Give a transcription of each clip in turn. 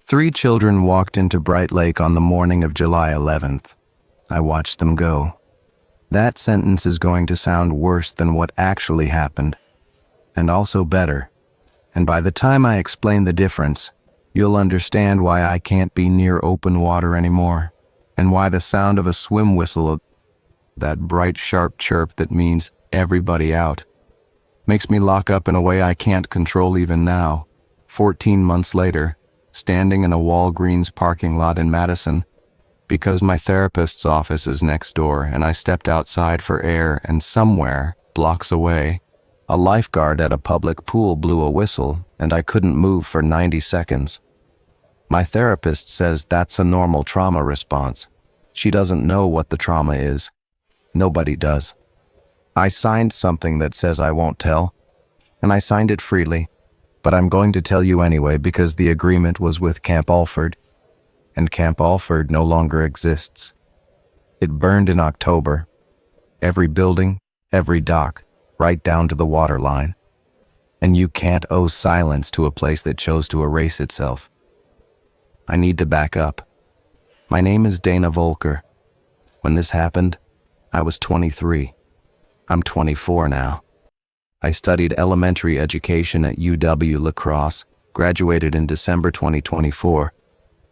Three children walked into Bright Lake on the morning of July 11th. I watched them go. That sentence is going to sound worse than what actually happened, and also better. And by the time I explain the difference, you'll understand why I can't be near open water anymore, and why the sound of a swim whistle, that bright sharp chirp that means everybody out, makes me lock up in a way I can't control even now, 14 months later, standing in a Walgreens parking lot in Madison, because my therapist's office is next door and I stepped outside for air, and somewhere, blocks away, a lifeguard at a public pool blew a whistle and I couldn't move for 90 seconds. My therapist says that's a normal trauma response. She doesn't know what the trauma is. Nobody does. I signed something that says I won't tell, and I signed it freely, but I'm going to tell you anyway because the agreement was with Camp Alford, and Camp Alford no longer exists. It burned in October. Every building, every dock, right down to the water line. And you can't owe silence to a place that chose to erase itself. I need to back up. My name is Dana Volker. When this happened, I was 23. I'm 24 now. I studied elementary education at UW-La Crosse, graduated in December 2024,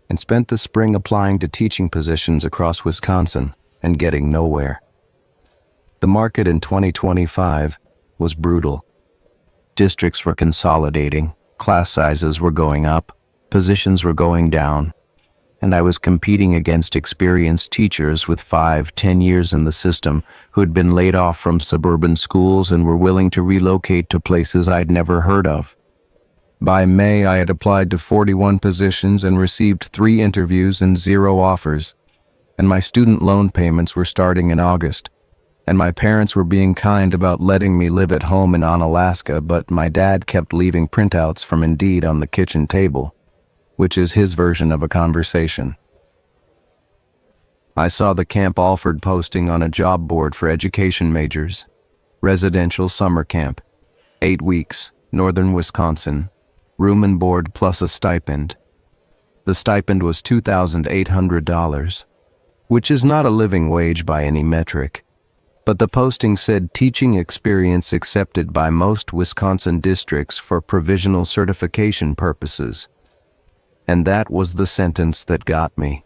and spent the spring applying to teaching positions across Wisconsin and getting nowhere. The market in 2025 was brutal. Districts were consolidating, class sizes were going up, positions were going down, and I was competing against experienced teachers with 5-10 years in the system who had been laid off from suburban schools and were willing to relocate to places I'd never heard of. By May, I had applied to 41 positions and received 3 interviews and 0 offers, and my student loan payments were starting in August, and my parents were being kind about letting me live at home in Onalaska, but my dad kept leaving printouts from Indeed on the kitchen table, which is his version of a conversation. I saw the Camp Alford posting on a job board for education majors. Residential summer camp, 8 weeks, northern Wisconsin, room and board plus a stipend. The stipend was $2,800, which is not a living wage by any metric, but the posting said teaching experience accepted by most Wisconsin districts for provisional certification purposes. And that was the sentence that got me.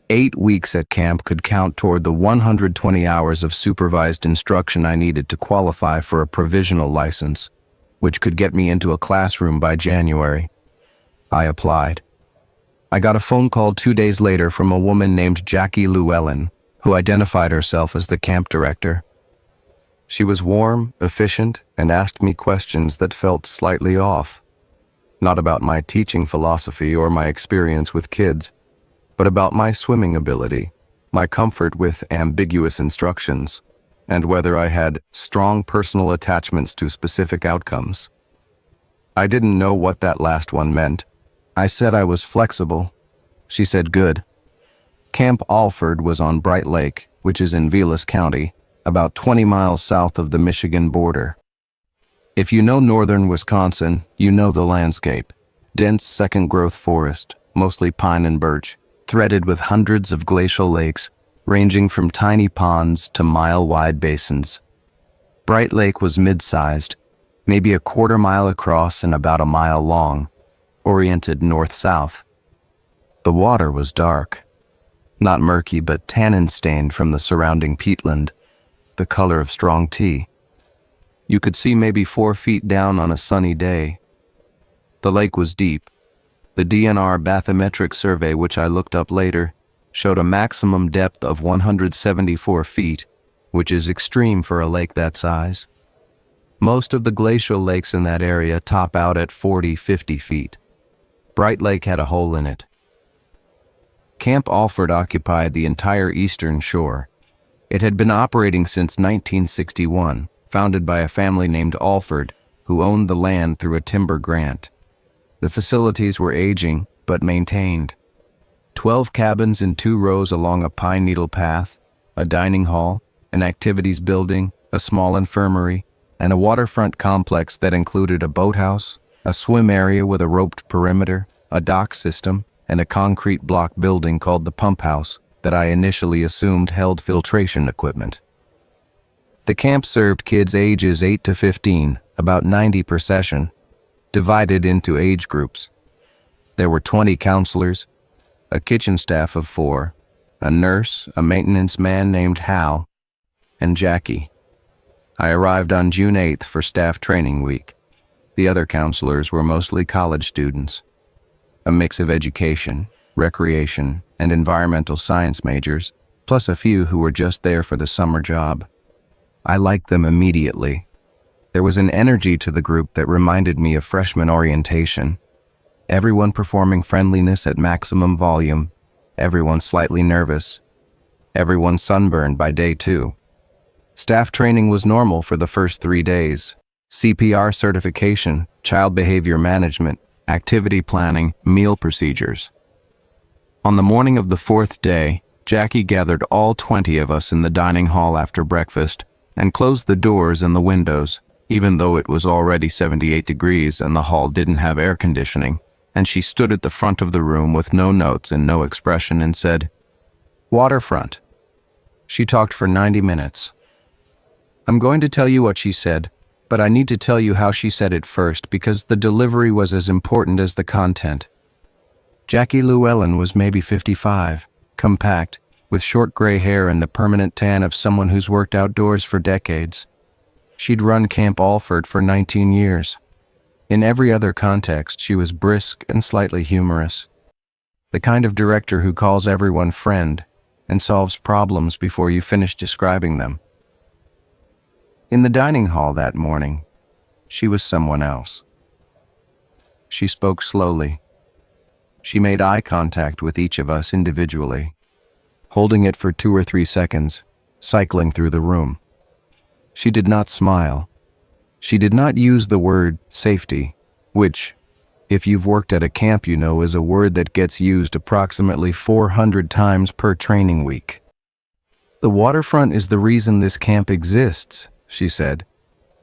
8 weeks at camp could count toward the 120 hours of supervised instruction I needed to qualify for a provisional license, which could get me into a classroom by January. I applied. I got a phone call 2 days later from a woman named Jackie Llewellyn, who identified herself as the camp director. She was warm, efficient, and asked me questions that felt slightly off. Not about my teaching philosophy or my experience with kids, but about my swimming ability, my comfort with ambiguous instructions, and whether I had strong personal attachments to specific outcomes. I didn't know what that last one meant. I said I was flexible. She said good. Camp Alford was on Bright Lake, which is in Vilas County, about 20 miles south of the Michigan border. If you know northern Wisconsin, you know the landscape. Dense second-growth forest, mostly pine and birch, threaded with hundreds of glacial lakes, ranging from tiny ponds to mile-wide basins. Bright Lake was mid-sized, maybe a quarter mile across and about a mile long, oriented north-south. The water was dark. Not murky, but tannin-stained from the surrounding peatland, the color of strong tea. You could see maybe 4 feet down on a sunny day. The lake was deep. The DNR bathymetric survey, which I looked up later, showed a maximum depth of 174 feet, which is extreme for a lake that size. Most of the glacial lakes in that area top out at 40-50 feet. Bright Lake had a hole in it. Camp Alford occupied the entire eastern shore. It had been operating since 1961, founded by a family named Alford, who owned the land through a timber grant. The facilities were aging, but maintained. 12 cabins in 2 rows along a pine needle path, a dining hall, an activities building, a small infirmary, and a waterfront complex that included a boathouse, a swim area with a roped perimeter, a dock system, and a concrete block building called the pump house that I initially assumed held filtration equipment. The camp served kids ages 8 to 15, about 90 per session, divided into age groups. There were 20 counselors, a kitchen staff of 4, a nurse, a maintenance man named Hal, and Jackie. I arrived on June 8th for staff training week. The other counselors were mostly college students, a mix of education, recreation, and environmental science majors, plus a few who were just there for the summer job. I liked them immediately. There was an energy to the group that reminded me of freshman orientation. Everyone performing friendliness at maximum volume, everyone slightly nervous, everyone sunburned by day 2. Staff training was normal for the first 3 days. CPR certification, child behavior management, activity planning, meal procedures. On the morning of the 4th day, Jackie gathered all 20 of us in the dining hall after breakfast and closed the doors and the windows, even though it was already 78 degrees and the hall didn't have air conditioning, and she stood at the front of the room with no notes and no expression and said, "Waterfront." She talked for 90 minutes. I'm going to tell you what she said, but I need to tell you how she said it first because the delivery was as important as the content. Jackie Llewellyn was maybe 55, compact, with short gray hair and the permanent tan of someone who's worked outdoors for decades. She'd run Camp Alford for 19 years. In every other context, she was brisk and slightly humorous. The kind of director who calls everyone friend and solves problems before you finish describing them. In the dining hall that morning, she was someone else. She spoke slowly. She made eye contact with each of us individually, holding it for 2 or 3 seconds, cycling through the room. She did not smile. She did not use the word safety, which, if you've worked at a camp you know is a word that gets used approximately 400 times per training week. The waterfront is the reason this camp exists, she said.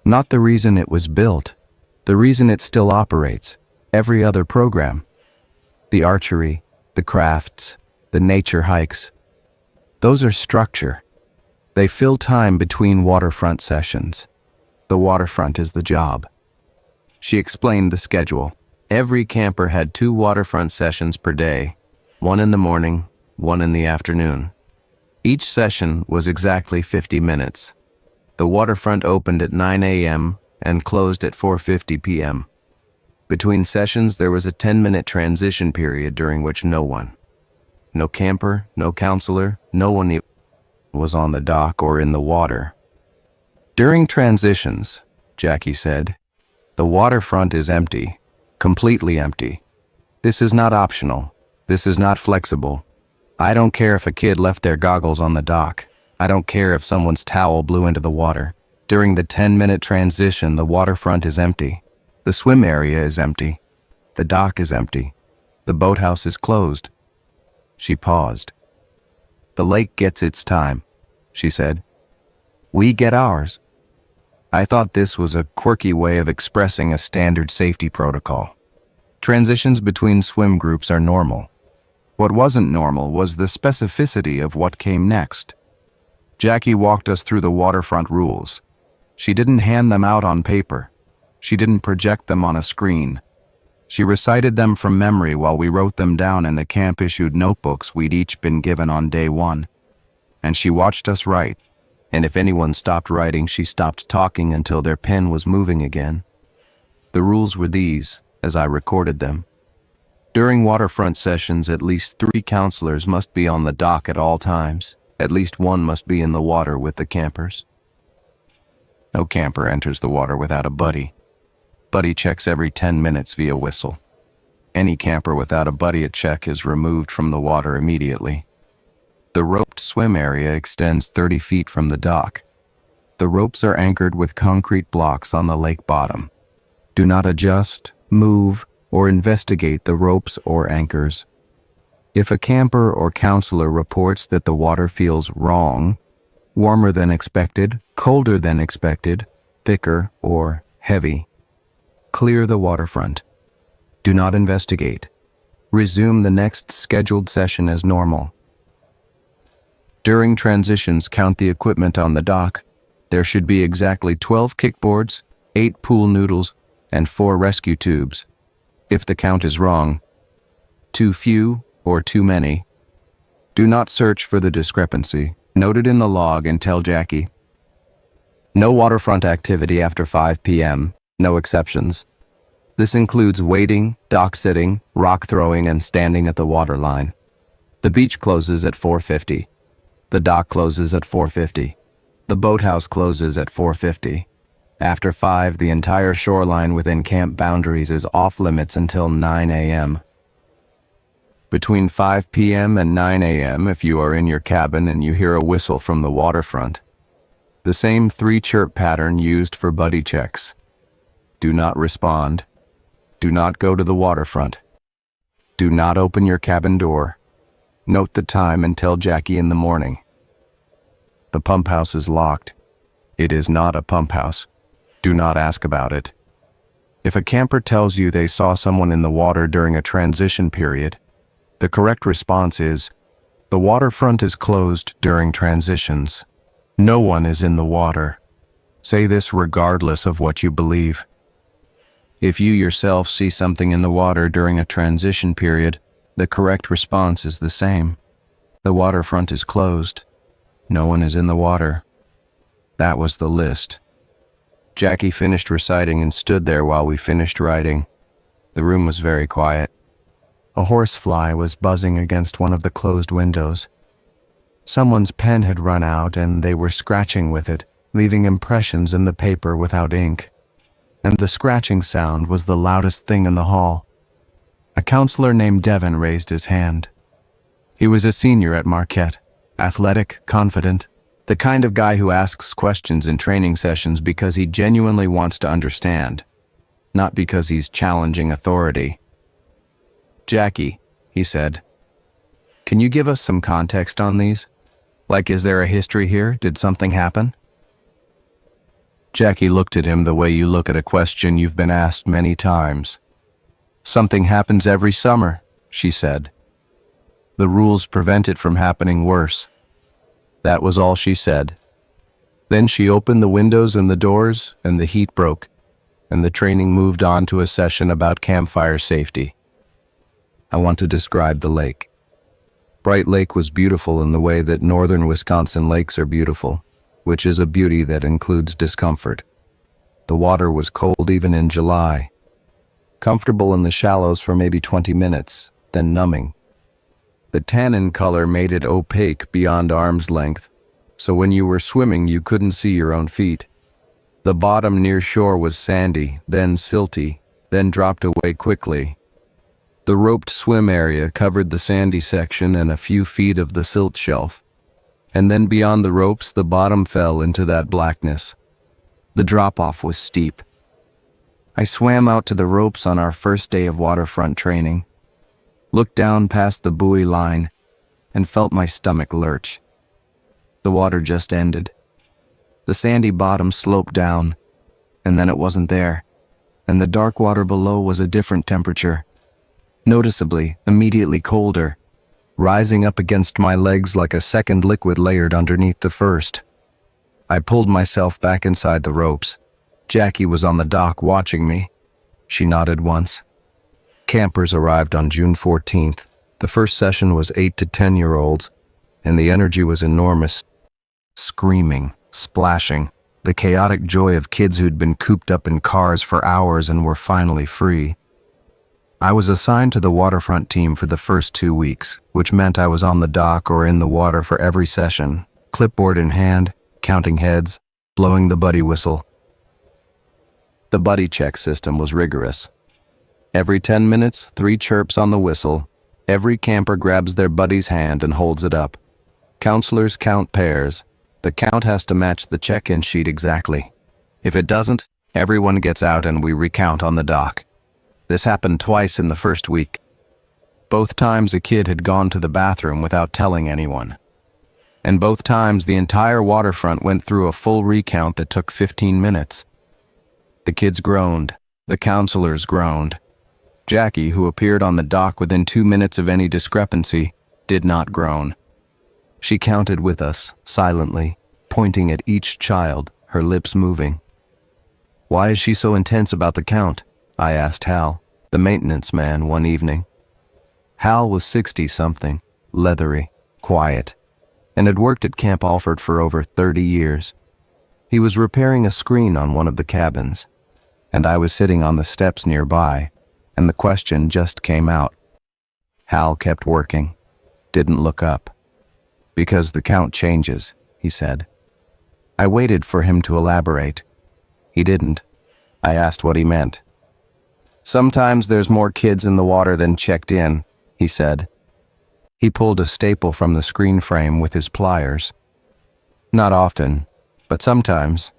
Not the reason it was built, the reason it still operates, every other program. The archery, the crafts, the nature hikes. Those are structure. They fill time between waterfront sessions. The waterfront is the job. She explained the schedule. Every camper had 2 waterfront sessions per day, 1 in the morning, 1 in the afternoon. Each session was exactly 50 minutes. The waterfront opened at 9 a.m. and closed at 4:50 p.m. Between sessions, there was a 10-minute transition period during which no camper, no counselor, no one was on the dock or in the water. During transitions, Jackie said, the waterfront is empty, completely empty. This is not optional. This is not flexible. I don't care if a kid left their goggles on the dock. I don't care if someone's towel blew into the water. During the 10-minute transition, the waterfront is empty. The swim area is empty. The dock is empty. The boathouse is closed. She paused. The lake gets its time, she said. We get ours. I thought this was a quirky way of expressing a standard safety protocol. Transitions between swim groups are normal. What wasn't normal was the specificity of what came next. Jackie walked us through the waterfront rules. She didn't hand them out on paper. She didn't project them on a screen. She recited them from memory while we wrote them down in the camp-issued notebooks we'd each been given on day 1. And she watched us write, and if anyone stopped writing, she stopped talking until their pen was moving again. The rules were these, as I recorded them. During waterfront sessions, at least 3 counselors must be on the dock at all times. At least 1 must be in the water with the campers. No camper enters the water without a buddy. Buddy checks every 10 minutes via whistle. Any camper without a buddy at check is removed from the water immediately. The roped swim area extends 30 feet from the dock. The ropes are anchored with concrete blocks on the lake bottom. Do not adjust, move, or investigate the ropes or anchors. If a camper or counselor reports that the water feels wrong, warmer than expected, colder than expected, thicker, or heavy, clear the waterfront. Do not investigate. Resume the next scheduled session as normal. During transitions, count the equipment on the dock. There should be exactly 12 kickboards, 8 pool noodles, and 4 rescue tubes. If the count is wrong, too few or too many, do not search for the discrepancy. Note it in the log and tell Jackie. No waterfront activity after 5 p.m., no exceptions. This includes wading, dock sitting, rock throwing, and standing at the waterline. The beach closes at 4:50. The dock closes at 4:50. The boathouse closes at 4:50. After 5, the entire shoreline within camp boundaries is off limits until 9 a.m. Between 5 p.m. and 9 a.m., if you are in your cabin and you hear a whistle from the waterfront, the same 3-chirp pattern used for buddy checks. Do not respond. Do not go to the waterfront. Do not open your cabin door. Note the time and tell Jackie in the morning. The pump house is locked. It is not a pump house. Do not ask about it. If a camper tells you they saw someone in the water during a transition period, the correct response is, the waterfront is closed during transitions. No one is in the water. Say this regardless of what you believe. If you yourself see something in the water during a transition period, the correct response is the same. The waterfront is closed. No one is in the water. That was the list. Jackie finished reciting and stood there while we finished writing. The room was very quiet. A horsefly was buzzing against one of the closed windows. Someone's pen had run out and they were scratching with it, leaving impressions in the paper without ink. And the scratching sound was the loudest thing in the hall. A counselor named Devon raised his hand. He was a senior at Marquette, athletic, confident, the kind of guy who asks questions in training sessions because he genuinely wants to understand, not because he's challenging authority. Jackie, he said, can you give us some context on these? Like, is there a history here? Did something happen? Jackie looked at him the way you look at a question you've been asked many times. Something happens every summer, she said. The rules prevent it from happening worse. That was all she said. Then she opened the windows and the doors, and the heat broke, and the training moved on to a session about campfire safety. I want to describe the lake. Bright Lake was beautiful in the way that northern Wisconsin lakes are beautiful, which is a beauty that includes discomfort. The water was cold even in July. Comfortable in the shallows for maybe 20 minutes, then numbing. The tannin color made it opaque beyond arm's length, so when you were swimming you couldn't see your own feet. The bottom near shore was sandy, then silty, then dropped away quickly. The roped swim area covered the sandy section and a few feet of the silt shelf, and then beyond the ropes the bottom fell into that blackness. The drop-off was steep. I swam out to the ropes on our first day of waterfront training, looked down past the buoy line, and felt my stomach lurch. The water just ended. The sandy bottom sloped down, and then it wasn't there, and the dark water below was a different temperature, noticeably, immediately colder, rising up against my legs like a second liquid layered underneath the first. I pulled myself back inside the ropes. Jackie was on the dock watching me. She nodded once. Campers arrived on June 14th. The first session was 8 to 10-year-olds, and the energy was enormous. Screaming, splashing, the chaotic joy of kids who'd been cooped up in cars for hours and were finally free. I was assigned to the waterfront team for the first 2 weeks, which meant I was on the dock or in the water for every session, clipboard in hand, counting heads, blowing the buddy whistle. The buddy check system was rigorous. Every 10 minutes, 3 chirps on the whistle. Every camper grabs their buddy's hand and holds it up. Counselors count pairs. The count has to match the check-in sheet exactly. If it doesn't, everyone gets out and we recount on the dock. This happened twice in the first week. Both times a kid had gone to the bathroom without telling anyone. And both times the entire waterfront went through a full recount that took 15 minutes. The kids groaned. The counselors groaned. Jackie, who appeared on the dock within 2 minutes of any discrepancy, did not groan. She counted with us, silently, pointing at each child, her lips moving. "Why is she so intense about the count?" I asked Hal, the maintenance man, one evening. Hal was 60-something, leathery, quiet, and had worked at Camp Alford for over 30 years. He was repairing a screen on one of the cabins, and I was sitting on the steps nearby, and the question just came out. Hal kept working, didn't look up. "Because the count changes," he said. I waited for him to elaborate. He didn't. I asked what he meant. "Sometimes there's more kids in the water than checked in," he said. He pulled a staple from the screen frame with his pliers. "Not often, but sometimes.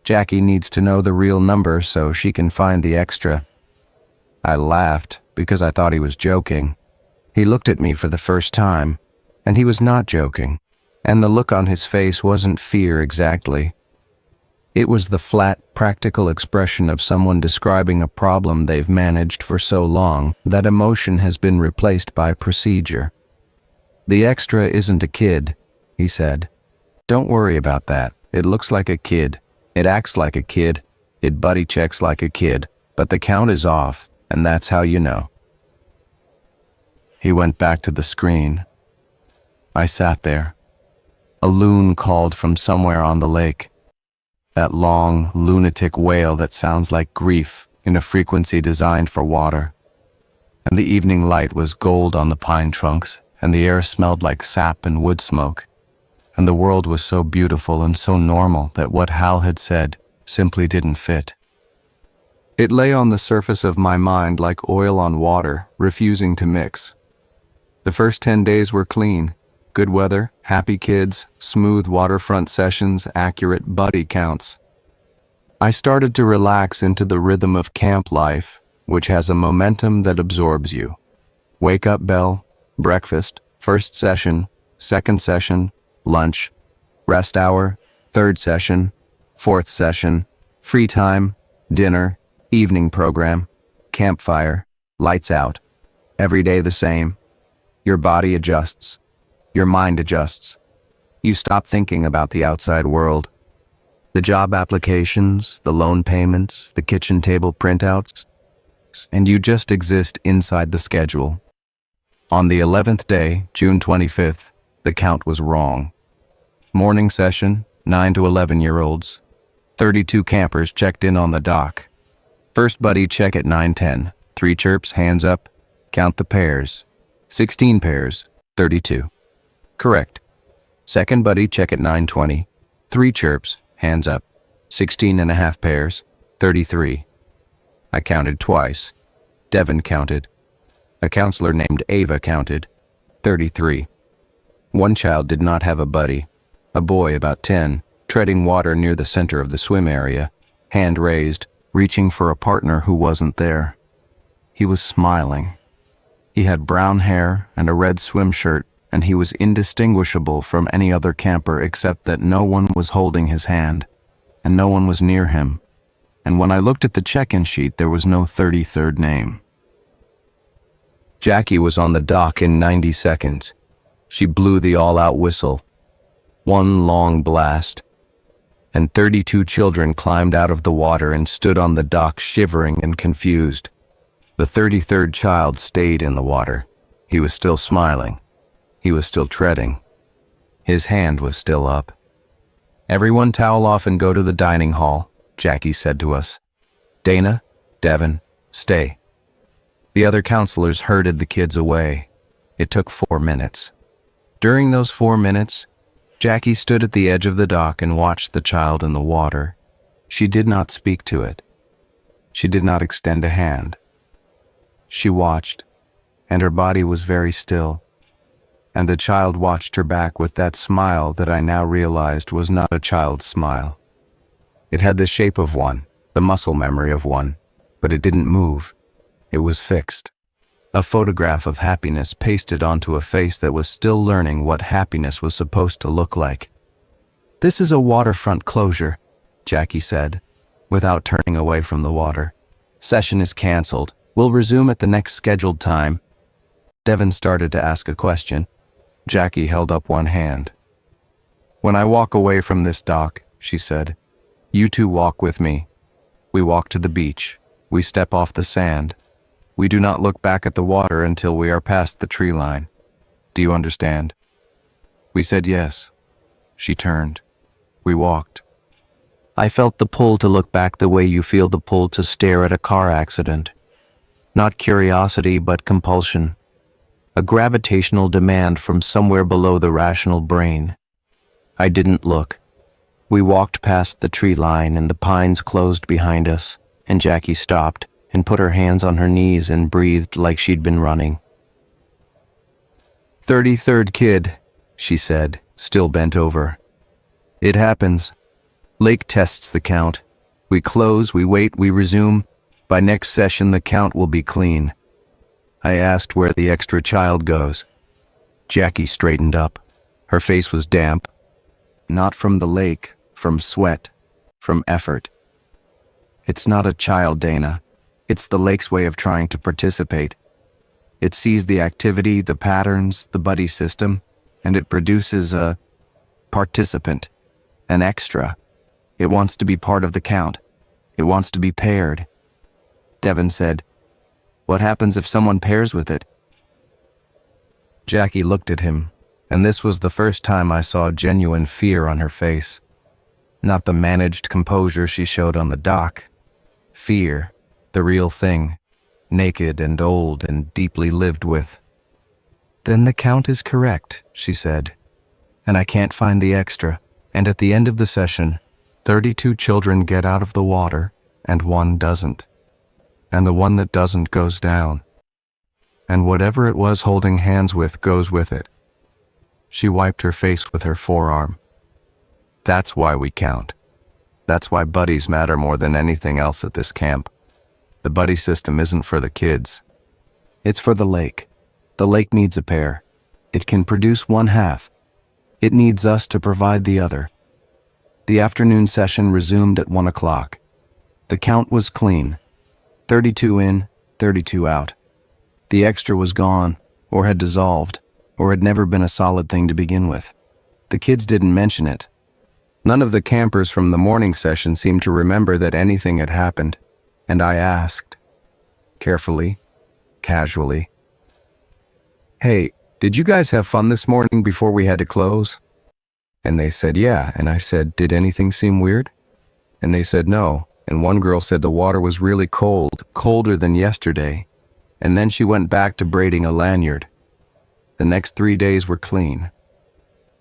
Jackie needs to know the real number so she can find the extra." I laughed because I thought he was joking. He looked at me for the first time, and he was not joking, and the look on his face wasn't fear exactly. It was the flat, practical expression of someone describing a problem they've managed for so long that emotion has been replaced by procedure. "The extra isn't a kid," he said. "Don't worry about that. It looks like a kid. It acts like a kid. It buddy checks like a kid. But the count is off, and that's how you know." He went back to the screen. I sat there. A loon called from somewhere on the lake. That long, lunatic wail that sounds like grief in a frequency designed for water. And the evening light was gold on the pine trunks, and the air smelled like sap and wood smoke. And the world was so beautiful and so normal that what Hal had said simply didn't fit. It lay on the surface of my mind like oil on water, refusing to mix. The first 10 days were clean. Good weather, happy kids, smooth waterfront sessions, accurate buddy counts. I started to relax into the rhythm of camp life, which has a momentum that absorbs you. Wake-up bell, breakfast, first session, second session, lunch, rest hour, third session, fourth session, free time, dinner, evening program, campfire, lights out. Every day the same. Your body adjusts. Your mind adjusts. You stop thinking about the outside world. The job applications, the loan payments, the kitchen table printouts, and you just exist inside the schedule. On the 11th day, June 25th, the count was wrong. Morning session, 9 to 11-year-olds. 32 campers checked in on the dock. First buddy check at 9:10. 3 chirps, hands up. Count the pairs. 16 pairs, 32. Correct. Second buddy check at 9:20. 3 chirps, hands up. 16 and a half pairs, 33. I counted twice. Devin counted. A counselor named Ava counted. 33. One child did not have a buddy. A boy about 10, treading water near the center of the swim area, hand raised, reaching for a partner who wasn't there. He was smiling. He had brown hair and a red swim shirt, and he was indistinguishable from any other camper except that no one was holding his hand, and no one was near him. And when I looked at the check-in sheet, there was no 33rd name. Jackie was on the dock in 90 seconds. She blew the all-out whistle. One long blast. And 32 children climbed out of the water and stood on the dock shivering and confused. The 33rd child stayed in the water. He was still smiling. He was still treading. His hand was still up. "Everyone towel off and go to the dining hall," Jackie said to us. "Dana, Devin, stay." The other counselors herded the kids away. It took 4 minutes. During those 4 minutes, Jackie stood at the edge of the dock and watched the child in the water. She did not speak to it. She did not extend a hand. She watched, and her body was very still. And the child watched her back with that smile that I now realized was not a child's smile. It had the shape of one, the muscle memory of one, but it didn't move. It was fixed. A photograph of happiness pasted onto a face that was still learning what happiness was supposed to look like. "This is a waterfront closure," Jackie said, without turning away from the water. "Session is canceled. We'll resume at the next scheduled time. Devin started to ask a question. Jackie held up one hand. When I walk away from this dock, she said, you two walk with me. We walk to the beach. We step off the sand. We do not look back at the water until we are past the tree line. Do you understand? We said yes. She turned. We walked. I felt the pull to look back the way you feel the pull to stare at a car accident. Not curiosity, but compulsion. A gravitational demand from somewhere below the rational brain. I didn't look. We walked past the tree line and the pines closed behind us, and Jackie stopped and put her hands on her knees and breathed like she'd been running. 33rd kid, she said, still bent over. It happens. Lake tests the count. We close, we wait, we resume. By next session, the count will be clean. I asked where the extra child goes. Jackie straightened up. Her face was damp. Not from the lake, from sweat, from effort. It's not a child, Dana. It's the lake's way of trying to participate. It sees the activity, the patterns, the buddy system, and it produces a participant, an extra. It wants to be part of the count. It wants to be paired. Devin said, what happens if someone pairs with it? Jackie looked at him, and this was the first time I saw genuine fear on her face. Not the managed composure she showed on the dock. Fear, the real thing, naked and old and deeply lived with. Then the count is correct, she said, and I can't find the extra. And at the end of the session, 32 children get out of the water, and one doesn't. And the one that doesn't goes down. And whatever it was holding hands with goes with it. She wiped her face with her forearm. That's why we count. That's why buddies matter more than anything else at this camp. The buddy system isn't for the kids. It's for the lake. The lake needs a pair. It can produce one half. It needs us to provide the other. The afternoon session resumed at 1 o'clock. The count was clean. 32 in, 32 out. The extra was gone, or had dissolved, or had never been a solid thing to begin with. The kids didn't mention it. None of the campers from the morning session seemed to remember that anything had happened, and I asked, carefully, casually, hey, did you guys have fun this morning before we had to close? And they said, yeah, and I said, did anything seem weird? And they said, no, and one girl said the water was really cold, colder than yesterday, and then she went back to braiding a lanyard. The next 3 days were clean.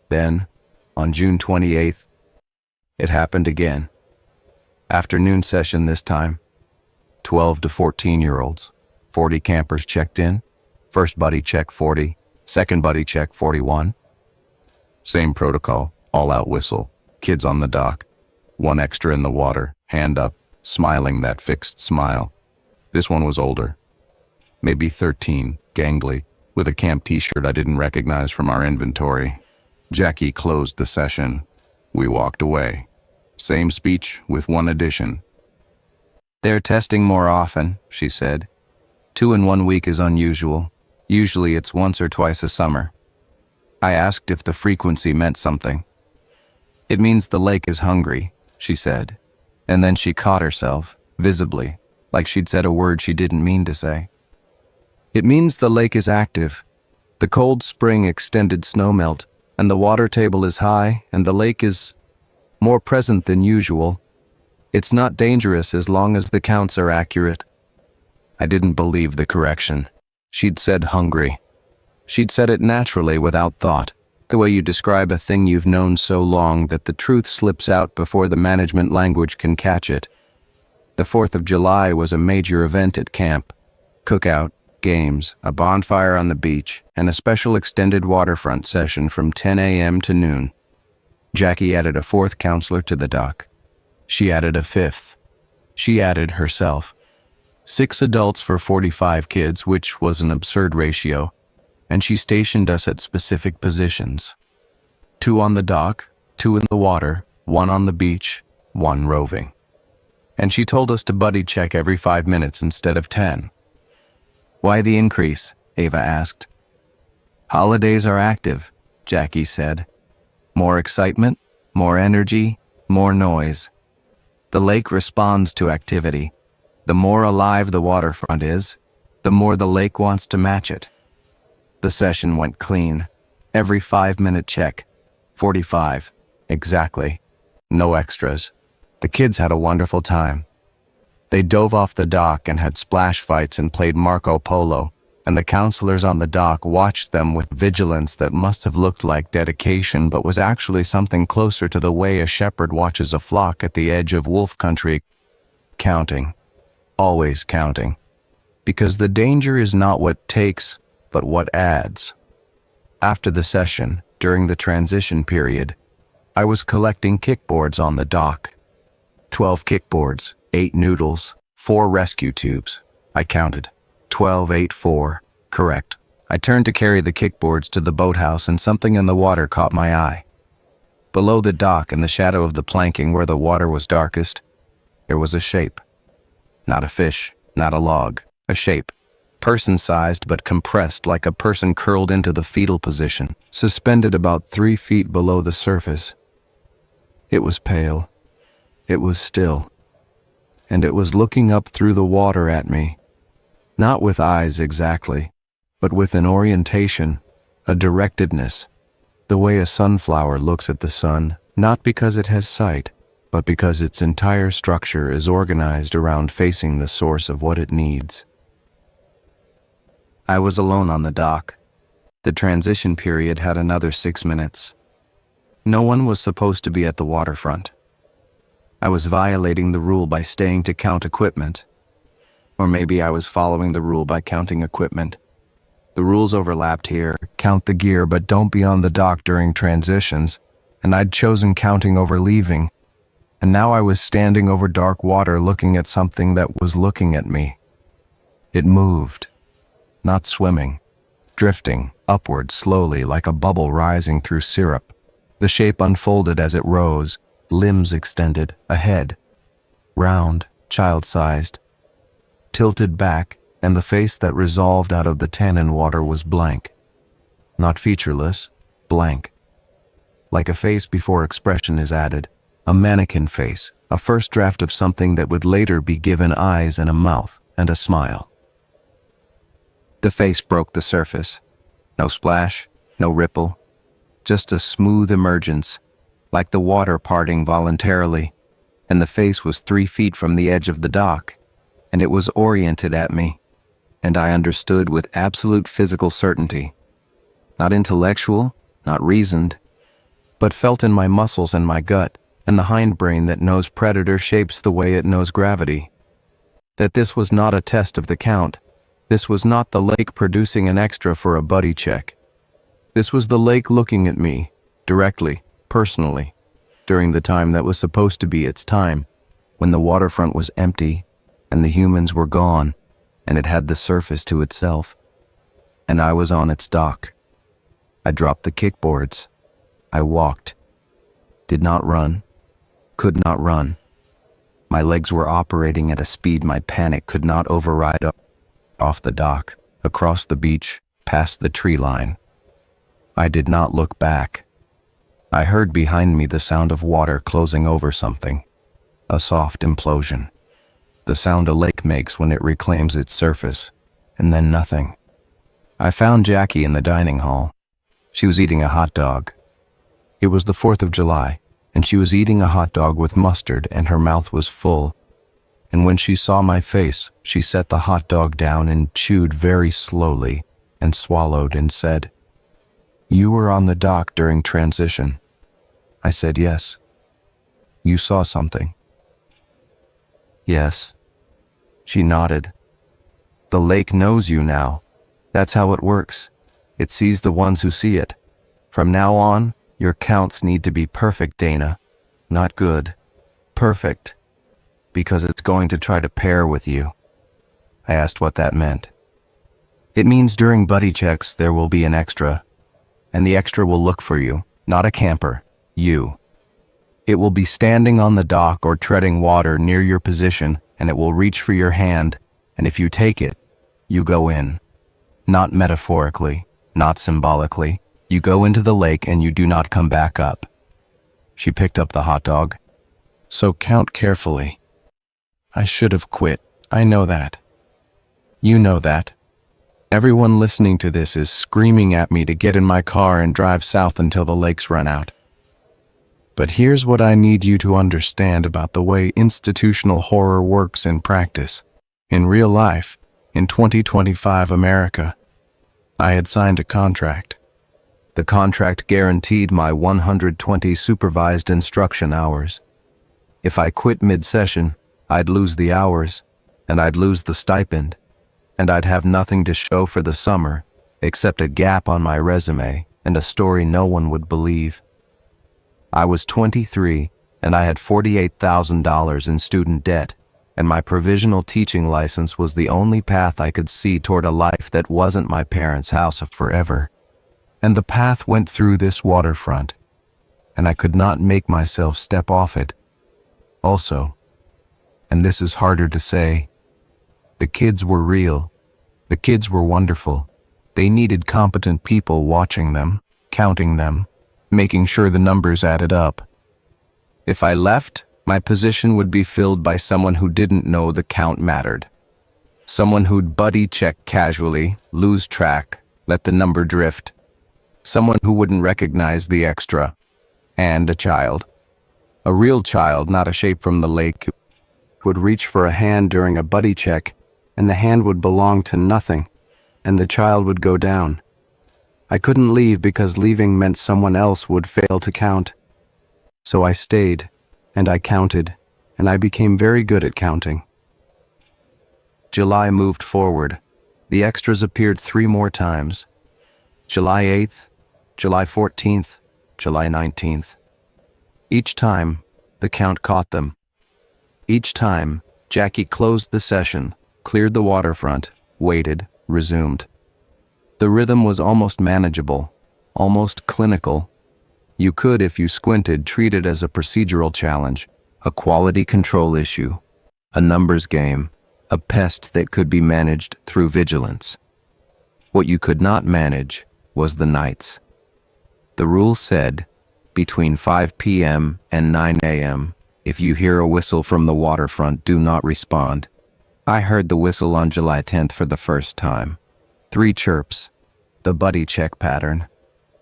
Then, on June 28th, it happened again. Afternoon session this time. 12 to 14-year-olds. 40 campers checked in. First buddy check 40. Second buddy check 41. Same protocol, all-out whistle. Kids on the dock. One extra in the water, hand up, smiling that fixed smile. This one was older. Maybe 13, gangly, with a camp t-shirt I didn't recognize from our inventory. Jackie closed the session. We walked away. Same speech with one addition. They're testing more often, she said. 2 in 1 week is unusual. Usually it's once or twice a summer. I asked if the frequency meant something. It means the lake is hungry, she said. And then she caught herself, visibly, like she'd said a word she didn't mean to say. It means the lake is active. The cold spring extended snowmelt, and the water table is high, and the lake is more present than usual. It's not dangerous as long as the counts are accurate. I didn't believe the correction. She'd said hungry. She'd said it naturally without thought, the way you describe a thing you've known so long that the truth slips out before the management language can catch it. The 4th of July was a major event at camp. Cookout, games, a bonfire on the beach, and a special extended waterfront session from 10 a.m. to noon. Jackie added a 4th counselor to the dock. She added a 5th. She added herself. 6 adults for 45 kids, which was an absurd ratio, and she stationed us at specific positions. 2 on the dock, 2 in the water, 1 on the beach, 1 roving. And she told us to buddy check every 5 minutes instead of 10. Why the increase? Ava asked. Holidays are active, Jackie said. More excitement, more energy, more noise. The lake responds to activity. The more alive the waterfront is, the more the lake wants to match it. The session went clean. Every 5-minute check. 45. Exactly. No extras. The kids had a wonderful time. They dove off the dock and had splash fights and played Marco Polo, and the counselors on the dock watched them with vigilance that must have looked like dedication but was actually something closer to the way a shepherd watches a flock at the edge of wolf country. Counting. Always counting. Because the danger is not what takes, but what adds. After the session, during the transition period, I was collecting kickboards on the dock. 12 kickboards, 8 noodles, 4 rescue tubes. I counted. 12, 8, 4. Correct. I turned to carry the kickboards to the boathouse and something in the water caught my eye. Below the dock, in the shadow of the planking where the water was darkest, there was a shape. Not a fish, not a log, a shape. Person-sized but compressed like a person curled into the fetal position, suspended about 3 feet below the surface. It was pale. It was still. And it was looking up through the water at me. Not with eyes exactly, but with an orientation, a directedness, the way a sunflower looks at the sun, not because it has sight, but because its entire structure is organized around facing the source of what it needs. I was alone on the dock. The transition period had another 6 minutes. No one was supposed to be at the waterfront. I was violating the rule by staying to count equipment. Or maybe I was following the rule by counting equipment. The rules overlapped here: count the gear but don't be on the dock during transitions, and I'd chosen counting over leaving. And now I was standing over dark water looking at something that was looking at me. It moved. Not swimming, drifting upward slowly like a bubble rising through syrup. The shape unfolded as it rose, limbs extended, a head, round, child-sized, tilted back, and the face that resolved out of the tannin water was blank. Not featureless, blank. Like a face before expression is added, a mannequin face, a first draft of something that would later be given eyes and a mouth and a smile. The face broke the surface. No splash, no ripple, just a smooth emergence, like the water parting voluntarily, and the face was 3 feet from the edge of the dock, and it was oriented at me, and I understood with absolute physical certainty. Not intellectual, not reasoned, but felt in my muscles and my gut, and the hindbrain that knows predator shapes the way it knows gravity. That this was not a test of the count. This was not the lake producing an extra for a buddy check. This was the lake looking at me, directly, personally, during the time that was supposed to be its time, when the waterfront was empty, and the humans were gone, and it had the surface to itself. And I was on its dock. I dropped the kickboards. I walked. Did not run. Could not run. My legs were operating at a speed my panic could not override. Off the dock, across the beach, past the tree line. I did not look back. I heard behind me the sound of water closing over something, a soft implosion. The sound a lake makes when it reclaims its surface, and then nothing. I found Jackie in the dining hall. She was eating a hot dog. It was the 4th of July, and she was eating a hot dog with mustard and her mouth was full. And when she saw my face, she set the hot dog down and chewed very slowly and swallowed and said, "You were on the dock during transition." I said, "Yes." "You saw something?" "Yes." She nodded. "The lake knows you now. That's how it works. It sees the ones who see it. From now on, your counts need to be perfect, Dana. Not good. Perfect. Because it's going to try to pair with you." I asked what that meant. "It means during buddy checks there will be an extra, and the extra will look for you, not a camper, you. It will be standing on the dock or treading water near your position, and it will reach for your hand, and if you take it, You go in. Not metaphorically, not symbolically. You go into the lake and you do not come back up. She picked up the hot dog. So count carefully. I should have quit. I know that. You know that. Everyone listening to this is screaming at me to get in my car and drive south until the lakes run out. But here's what I need you to understand about the way institutional horror works in practice. In real life, in 2025 America, I had signed a contract. The contract guaranteed my 120 supervised instruction hours. If I quit mid-session, I'd lose the hours, and I'd lose the stipend, and I'd have nothing to show for the summer except a gap on my resume and a story no one would believe. I was 23, and I had $48,000 in student debt, and my provisional teaching license was the only path I could see toward a life that wasn't my parents' house forever. And the path went through this waterfront, and I could not make myself step off it. Also, and this is harder to say, the kids were real. The kids were wonderful. They needed competent people watching them, counting them, making sure the numbers added up. If I left, my position would be filled by someone who didn't know the count mattered. Someone who'd buddy check casually, lose track, let the number drift. Someone who wouldn't recognize the extra. And a child. A real child, not a shape from the lake, would reach for a hand during a buddy check, and the hand would belong to nothing, and the child would go down. I couldn't leave because leaving meant someone else would fail to count. So I stayed, and I counted, and I became very good at counting. July moved forward. The extras appeared 3 more times. July 8th, July 14th, July 19th. Each time, the count caught them. Each time, Jackie closed the session, cleared the waterfront, waited, resumed. The rhythm was almost manageable, almost clinical. You could, if you squinted, treat it as a procedural challenge, a quality control issue, a numbers game, a pest that could be managed through vigilance. What you could not manage was the nights. The rule said, between 5 p.m. and 9 a.m., if you hear a whistle from the waterfront, do not respond. I heard the whistle on July 10th for the first time. 3 chirps, the buddy check pattern.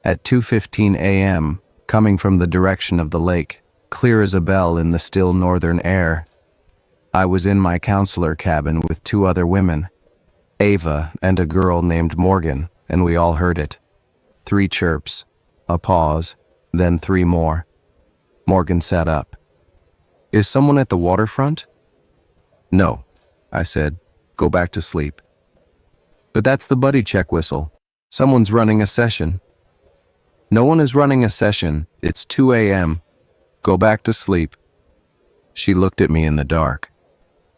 At 2:15 a.m., coming from the direction of the lake, clear as a bell in the still northern air. I was in my counselor cabin with 2 other women, Ava and a girl named Morgan, and we all heard it. 3 chirps, a pause, then 3 more. Morgan sat up. Is someone at the waterfront? No, I said. Go back to sleep. But that's the buddy check whistle. Someone's running a session. No one is running a session. It's 2 a.m. Go back to sleep. She looked at me in the dark.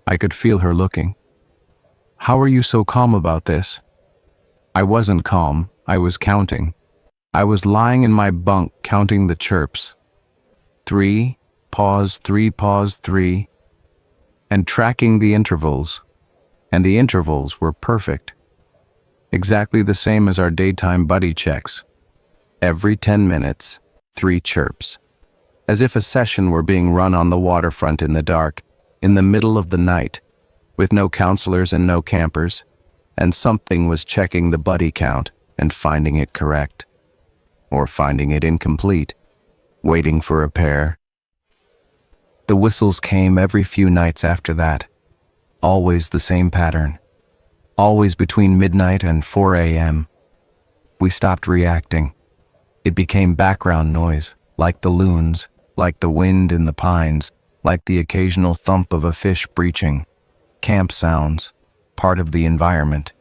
I could feel her looking. How are you so calm about this? I wasn't calm. I was counting. I was lying in my bunk counting the chirps. 3, pause, 3, pause, 3, and tracking the intervals. And the intervals were perfect. Exactly the same as our daytime buddy checks. Every 10 minutes, 3 chirps. As if a session were being run on the waterfront in the dark, in the middle of the night, with no counselors and no campers, and something was checking the buddy count and finding it correct. Or finding it incomplete, waiting for a pair. The whistles came every few nights after that. Always the same pattern. Always between midnight and 4 a.m. We stopped reacting. It became background noise, like the loons, like the wind in the pines, like the occasional thump of a fish breaching. Camp sounds, part of the environment.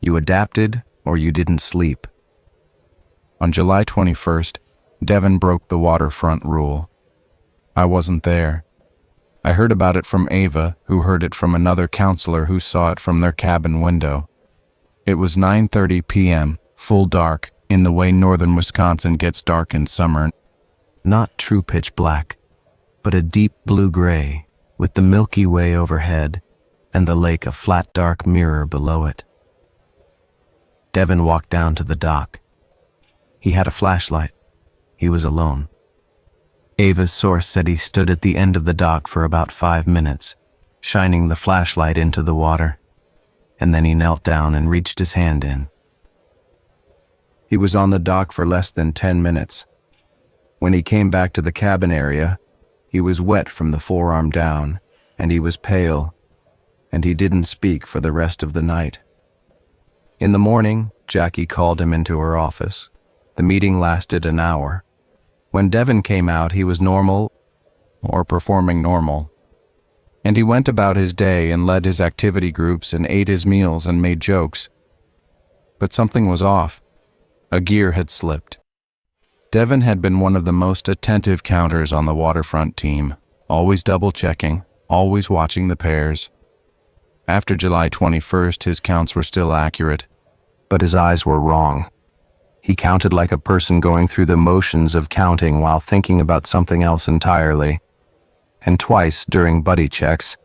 You adapted or you didn't sleep. On July 21st, Devon broke the waterfront rule. I wasn't there. I heard about it from Ava, who heard it from another counselor who saw it from their cabin window. It was 9:30 p.m., full dark, in the way northern Wisconsin gets dark in summer. Not true pitch black, but a deep blue-gray, with the Milky Way overhead and the lake a flat dark mirror below it. Devin walked down to the dock. He had a flashlight. He was alone. Ava's source said he stood at the end of the dock for about 5 minutes, shining the flashlight into the water, and then he knelt down and reached his hand in. He was on the dock for less than 10 minutes. When he came back to the cabin area, he was wet from the forearm down, and he was pale, and he didn't speak for the rest of the night. In the morning, Jackie called him into her office. The meeting lasted an hour. When Devin came out, he was normal, or performing normal. And he went about his day and led his activity groups and ate his meals and made jokes. But something was off. A gear had slipped. Devin had been one of the most attentive counters on the Waterfront team, always double-checking, always watching the pairs. After July 21st, his counts were still accurate, but his eyes were wrong. He counted like a person going through the motions of counting while thinking about something else entirely. And twice, during buddy checks,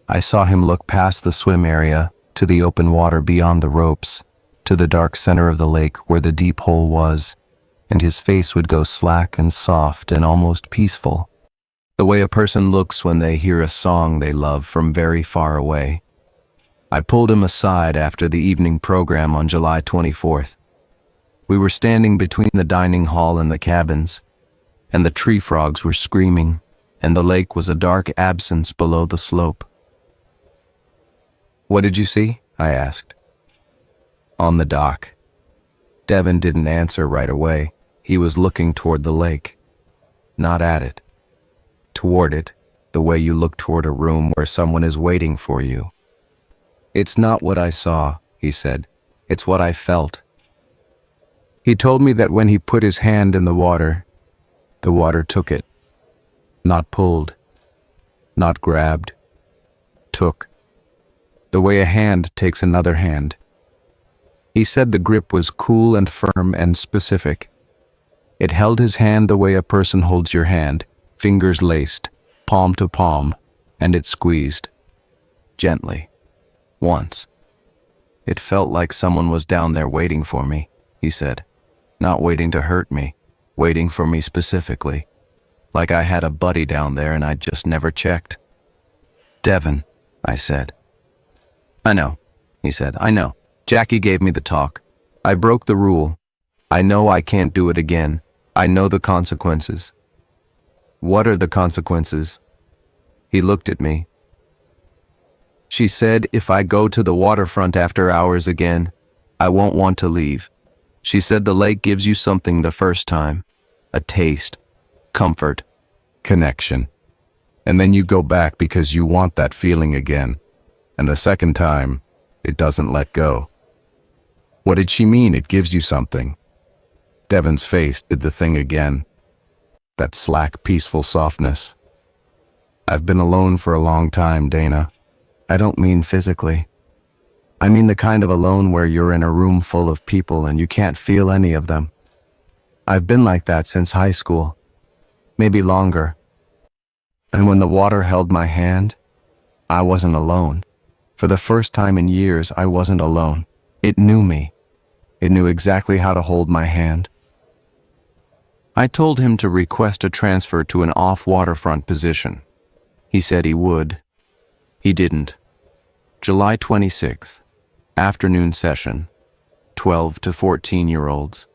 I saw him look past the swim area to the open water beyond the ropes, to the dark center of the lake where the deep hole was, and his face would go slack and soft and almost peaceful, the way a person looks when they hear a song they love from very far away. I pulled him aside after the evening program on July 24th. We were standing between the dining hall and the cabins, and the tree frogs were screaming, and the lake was a dark absence below the slope. "What did you see?" I asked. "On the dock." Devin didn't answer right away. He was looking toward the lake. Not at it. Toward it, the way you look toward a room where someone is waiting for you. "It's not what I saw," he said. "It's what I felt." He told me that when he put his hand in the water took it. Not pulled, not grabbed, took. The way a hand takes another hand. He said the grip was cool and firm and specific. It held his hand the way a person holds your hand, fingers laced, palm to palm, and it squeezed. Gently. Once. "It felt like someone was down there waiting for me," he said. "Not waiting to hurt me, waiting for me specifically. Like I had a buddy down there and I just never checked." "Devin," I said. "I know," he said. "I know. Jackie gave me the talk. I broke the rule. I know I can't do it again. I know the consequences." "What are the consequences?" He looked at me. "She said if I go to the waterfront after hours again, I won't want to leave. She said the lake gives you something the first time. A taste, comfort, connection. And then you go back because you want that feeling again. And the second time, it doesn't let go." "What did she mean it gives you something?" Devin's face did the thing again. That slack, peaceful softness. "I've been alone for a long time, Dana. I don't mean physically. I mean the kind of alone where you're in a room full of people and you can't feel any of them. I've been like that since high school, maybe longer. And when the water held my hand, I wasn't alone. For the first time in years, I wasn't alone. It knew me. It knew exactly how to hold my hand." I told him to request a transfer to an off-waterfront position. He said he would. He didn't. July 26th. Afternoon session, 12 to 14-year-olds.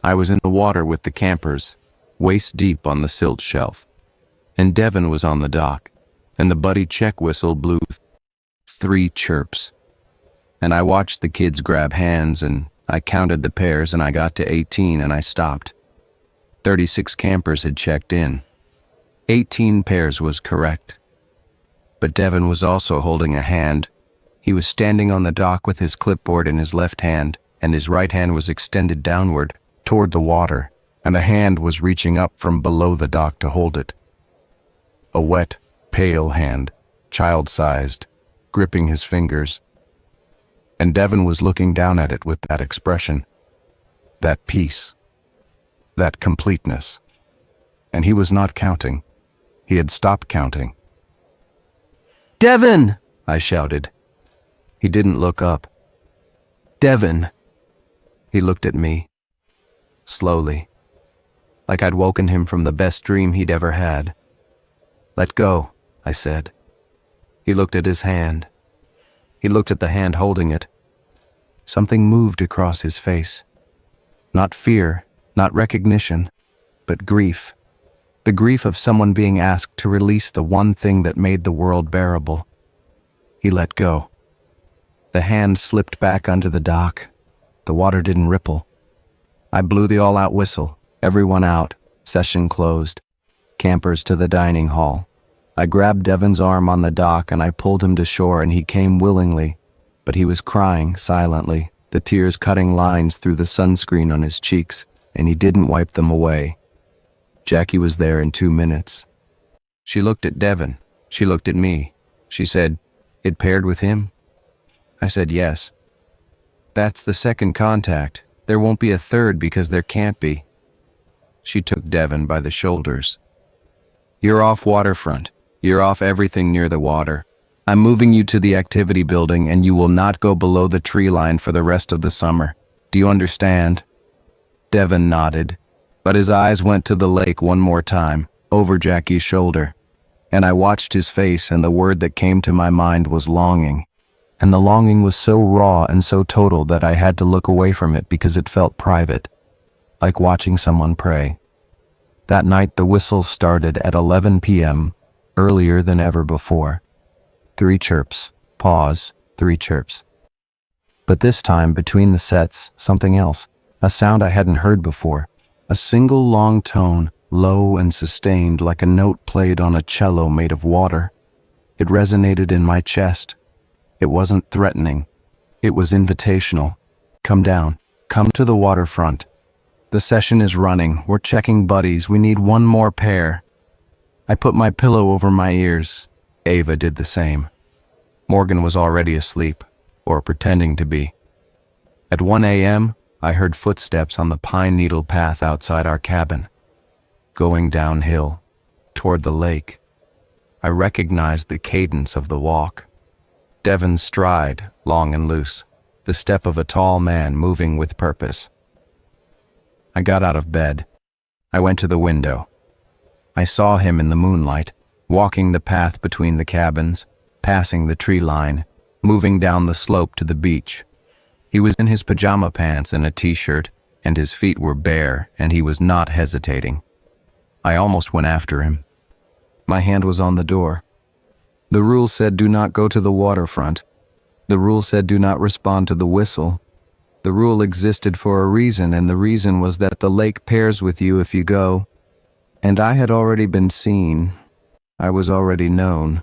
I was in the water with the campers, waist deep on the silt shelf, and Devin was on the dock, and the buddy check whistle blew 3 chirps. And I watched the kids grab hands, and I counted the pairs, and I got to 18, and I stopped. 36 campers had checked in. 18 pairs was correct. But Devin was also holding a hand. He was standing on the dock with his clipboard in his left hand, and his right hand was extended downward, toward the water, and a hand was reaching up from below the dock to hold it. A wet, pale hand, child-sized, gripping his fingers. And Devin was looking down at it with that expression, that peace, that completeness. And he was not counting. He had stopped counting. "Devin!" I shouted. He didn't look up. "Devin, He looked at me, slowly, like I'd woken him from the best dream he'd ever had. "Let go," I said. He looked at his hand. He looked at the hand holding it. Something moved across his face. Not fear, not recognition, but grief. The grief of someone being asked to release the one thing that made the world bearable. He let go. The hand slipped back under the dock. The water didn't ripple. I blew the all-out whistle. Everyone out. Session closed. Campers to the dining hall. I grabbed Devin's arm on the dock and I pulled him to shore, and he came willingly, but he was crying silently, the tears cutting lines through the sunscreen on his cheeks, and he didn't wipe them away. Jackie was there in 2 minutes. She looked at Devin. She looked at me. She said, "It paired with him?" I said, "Yes." "That's the second contact. There won't be a third because there can't be." She took Devin by the shoulders. "You're off Waterfront. You're off everything near the water. I'm moving you to the activity building, and you will not go below the tree line for the rest of the summer. Do you understand?" Devin nodded, but his eyes went to the lake one more time, over Jackie's shoulder. And I watched his face, and the word that came to my mind was longing. And the longing was so raw and so total that I had to look away from it because it felt private, like watching someone pray. That night the whistles started at 11 p.m., earlier than ever before. 3 chirps, pause, 3 chirps. But this time, between the sets, something else, a sound I hadn't heard before, a single long tone, low and sustained like a note played on a cello made of water. It resonated in my chest. It wasn't threatening. It was invitational. "Come down. Come to the waterfront. The session is running. We're checking buddies. We need one more pair." I put my pillow over my ears. Ava did the same. Morgan was already asleep, or pretending to be. At 1 a.m., I heard footsteps on the pine needle path outside our cabin, going downhill, toward the lake. I recognized the cadence of the walk. Devin's stride, long and loose, the step of a tall man moving with purpose. I got out of bed. I went to the window. I saw him in the moonlight, walking the path between the cabins, passing the tree line, moving down the slope to the beach. He was in his pajama pants and a t-shirt, and his feet were bare, and he was not hesitating. I almost went after him. My hand was on the door. The rule said do not go to the waterfront. The rule said do not respond to the whistle. The rule existed for a reason, and the reason was that the lake pairs with you if you go. And I had already been seen. I was already known.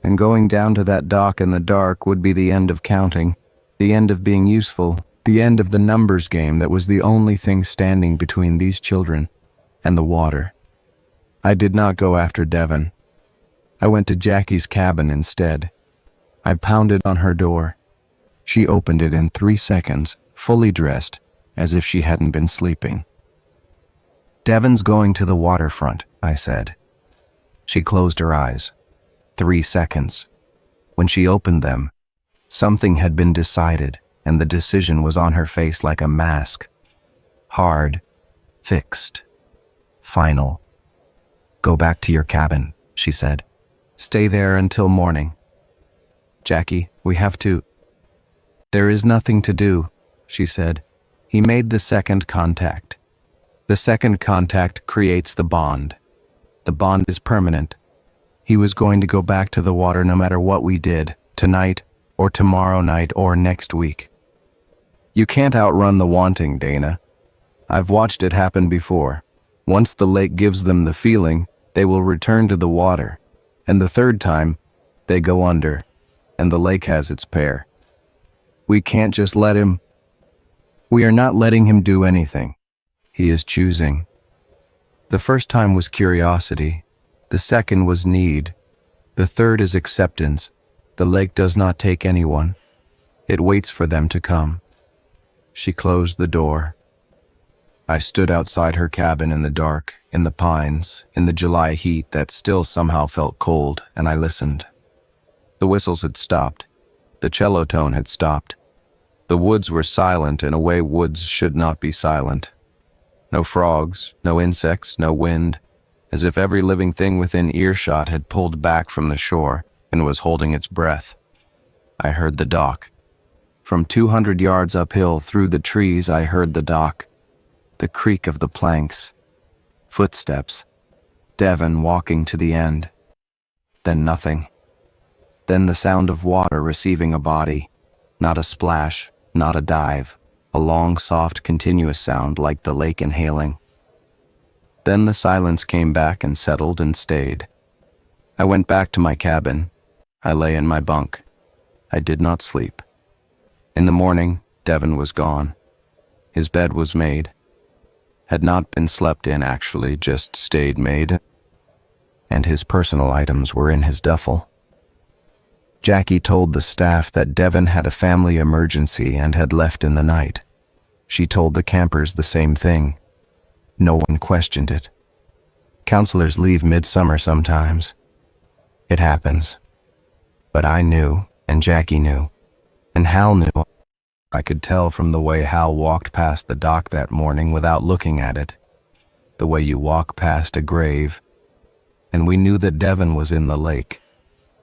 And going down to that dock in the dark would be the end of counting, the end of being useful, the end of the numbers game that was the only thing standing between these children and the water. I did not go after Devin. I went to Jackie's cabin instead. I pounded on her door. She opened it in 3 seconds, fully dressed, as if she hadn't been sleeping. "Devin's going to the waterfront," I said. She closed her eyes. 3 seconds. When she opened them, something had been decided, and the decision was on her face like a mask. Hard, fixed, final. "Go back to your cabin," she said. "Stay there until morning. Jackie, we have to—" "There is nothing to do," she said. He made the second contact. The second contact creates the bond. The bond is permanent. He was going to go back to the water no matter what we did, tonight, or tomorrow night, or next week. You can't outrun the wanting, Dana. I've watched it happen before. Once the lake gives them the feeling, they will return to the water. And the third time, they go under, and the lake has its pair. We can't just let him. We are not letting him do anything. He is choosing. The first time was curiosity. The second was need. The third is acceptance. The lake does not take anyone. It waits for them to come. She closed the door. I stood outside her cabin in the dark, in the pines, in the July heat that still somehow felt cold, and I listened. The whistles had stopped. The cello tone had stopped. The woods were silent in a way woods should not be silent. No frogs, no insects, no wind, as if every living thing within earshot had pulled back from the shore and was holding its breath. I heard the dock. From 200 yards uphill through the trees, I heard the dock, the creak of the planks, footsteps, Devon walking to the end. Then nothing. Then the sound of water receiving a body, not a splash, not a dive, a long, soft, continuous sound like the lake inhaling. Then the silence came back and settled and stayed. I went back to my cabin. I lay in my bunk. I did not sleep. In the morning, Devon was gone. His bed was made. Had not been slept in, actually, just stayed made. And his personal items were in his duffel. Jackie told the staff that Devon had a family emergency and had left in the night. She told the campers the same thing. No one questioned it. Counselors leave midsummer sometimes. It happens. But I knew, and Jackie knew, and Hal knew. I could tell from the way Hal walked past the dock that morning without looking at it, the way you walk past a grave, and we knew that Devon was in the lake,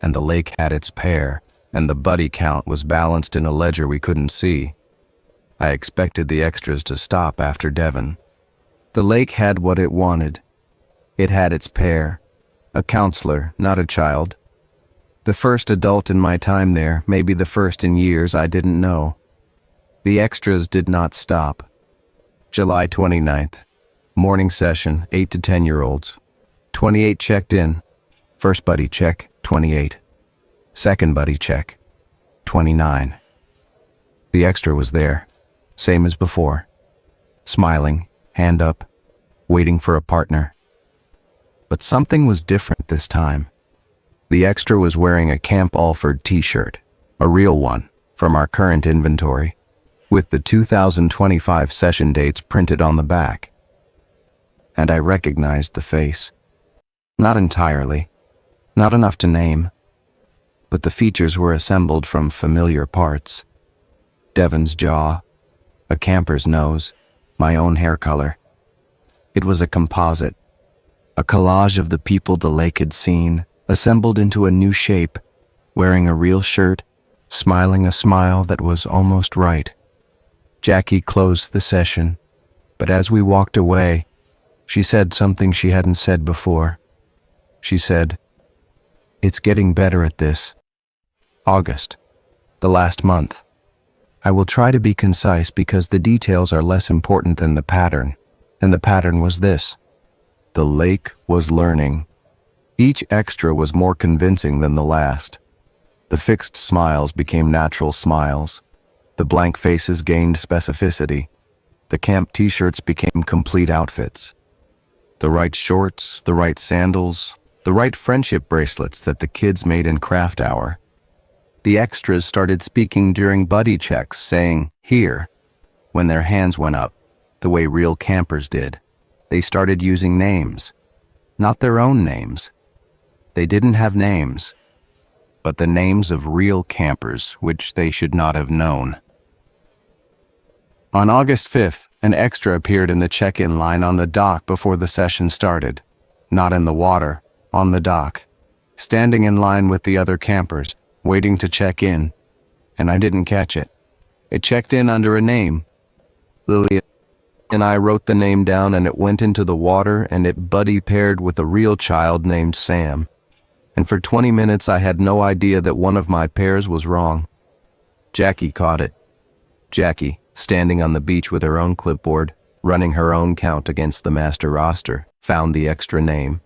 and the lake had its pair, and the buddy count was balanced in a ledger we couldn't see. I expected the extras to stop after Devon. The lake had what it wanted. It had its pair, a counselor, not a child. The first adult in my time there, maybe the first in years I didn't know. The extras did not stop. July 29th. Morning session, 8 to 10-year-olds. 28 checked in. First buddy check, 28. Second buddy check, 29. The extra was there, same as before. Smiling, hand up, waiting for a partner. But something was different this time. The extra was wearing a Camp Alford t-shirt, a real one, from our current inventory, with the 2025 session dates printed on the back. And I recognized the face. Not entirely, not enough to name, but the features were assembled from familiar parts. Devon's jaw, a camper's nose, my own hair color. It was a composite, a collage of the people the lake had seen, assembled into a new shape, wearing a real shirt, smiling a smile that was almost right. Jackie closed the session, but as we walked away, she said something she hadn't said before. She said, "It's getting better at this." August, the last month. I will try to be concise because the details are less important than the pattern, and the pattern was this. The lake was learning. Each extra was more convincing than the last. The fixed smiles became natural smiles. The blank faces gained specificity. The camp t-shirts became complete outfits. The right shorts, the right sandals, the right friendship bracelets that the kids made in craft hour. The extras started speaking during buddy checks, saying, "Here," when their hands went up, the way real campers did. They started using names, not their own names. They didn't have names, but the names of real campers, which they should not have known. On August 5th, an extra appeared in the check-in line on the dock before the session started. Not in the water, on the dock, standing in line with the other campers, waiting to check in, and I didn't catch it. It checked in under a name. Lily and I wrote the name down, and it went into the water, and it buddy paired with a real child named Sam. And for 20 minutes I had no idea that one of my pairs was wrong. Jackie caught it. Jackie, standing on the beach with her own clipboard, running her own count against the master roster, found the extra name.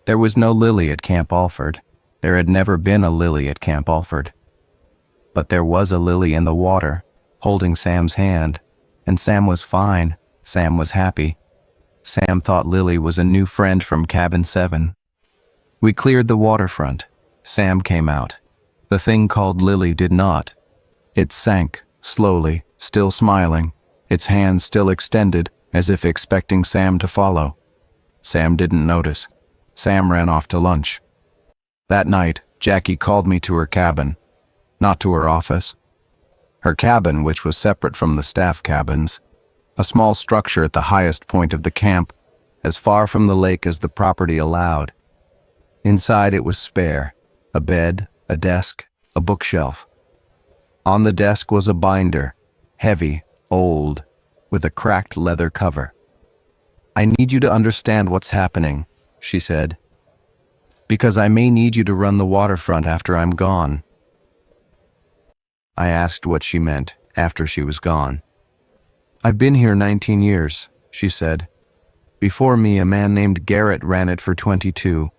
There was no Lily at Camp Alford. There had never been a Lily at Camp Alford. But there was a Lily in the water, holding Sam's hand, and Sam was fine. Sam was happy. Sam thought Lily was a new friend from Cabin 7. We cleared the waterfront. Sam came out. The thing called Lily did not. It sank, slowly, still smiling, its hands still extended, as if expecting Sam to follow. Sam didn't notice. Sam ran off to lunch. That night, Jackie called me to her cabin, not to her office. Her cabin, which was separate from the staff cabins, a small structure at the highest point of the camp, as far from the lake as the property allowed. Inside it was spare, a bed, a desk, a bookshelf. On the desk was a binder, heavy, old, with a cracked leather cover. "I need you to understand what's happening," she said, "because I may need you to run the waterfront after I'm gone." I asked what she meant after she was gone. "I've been here 19 years, she said. "Before me, a man named Garrett ran it for 22.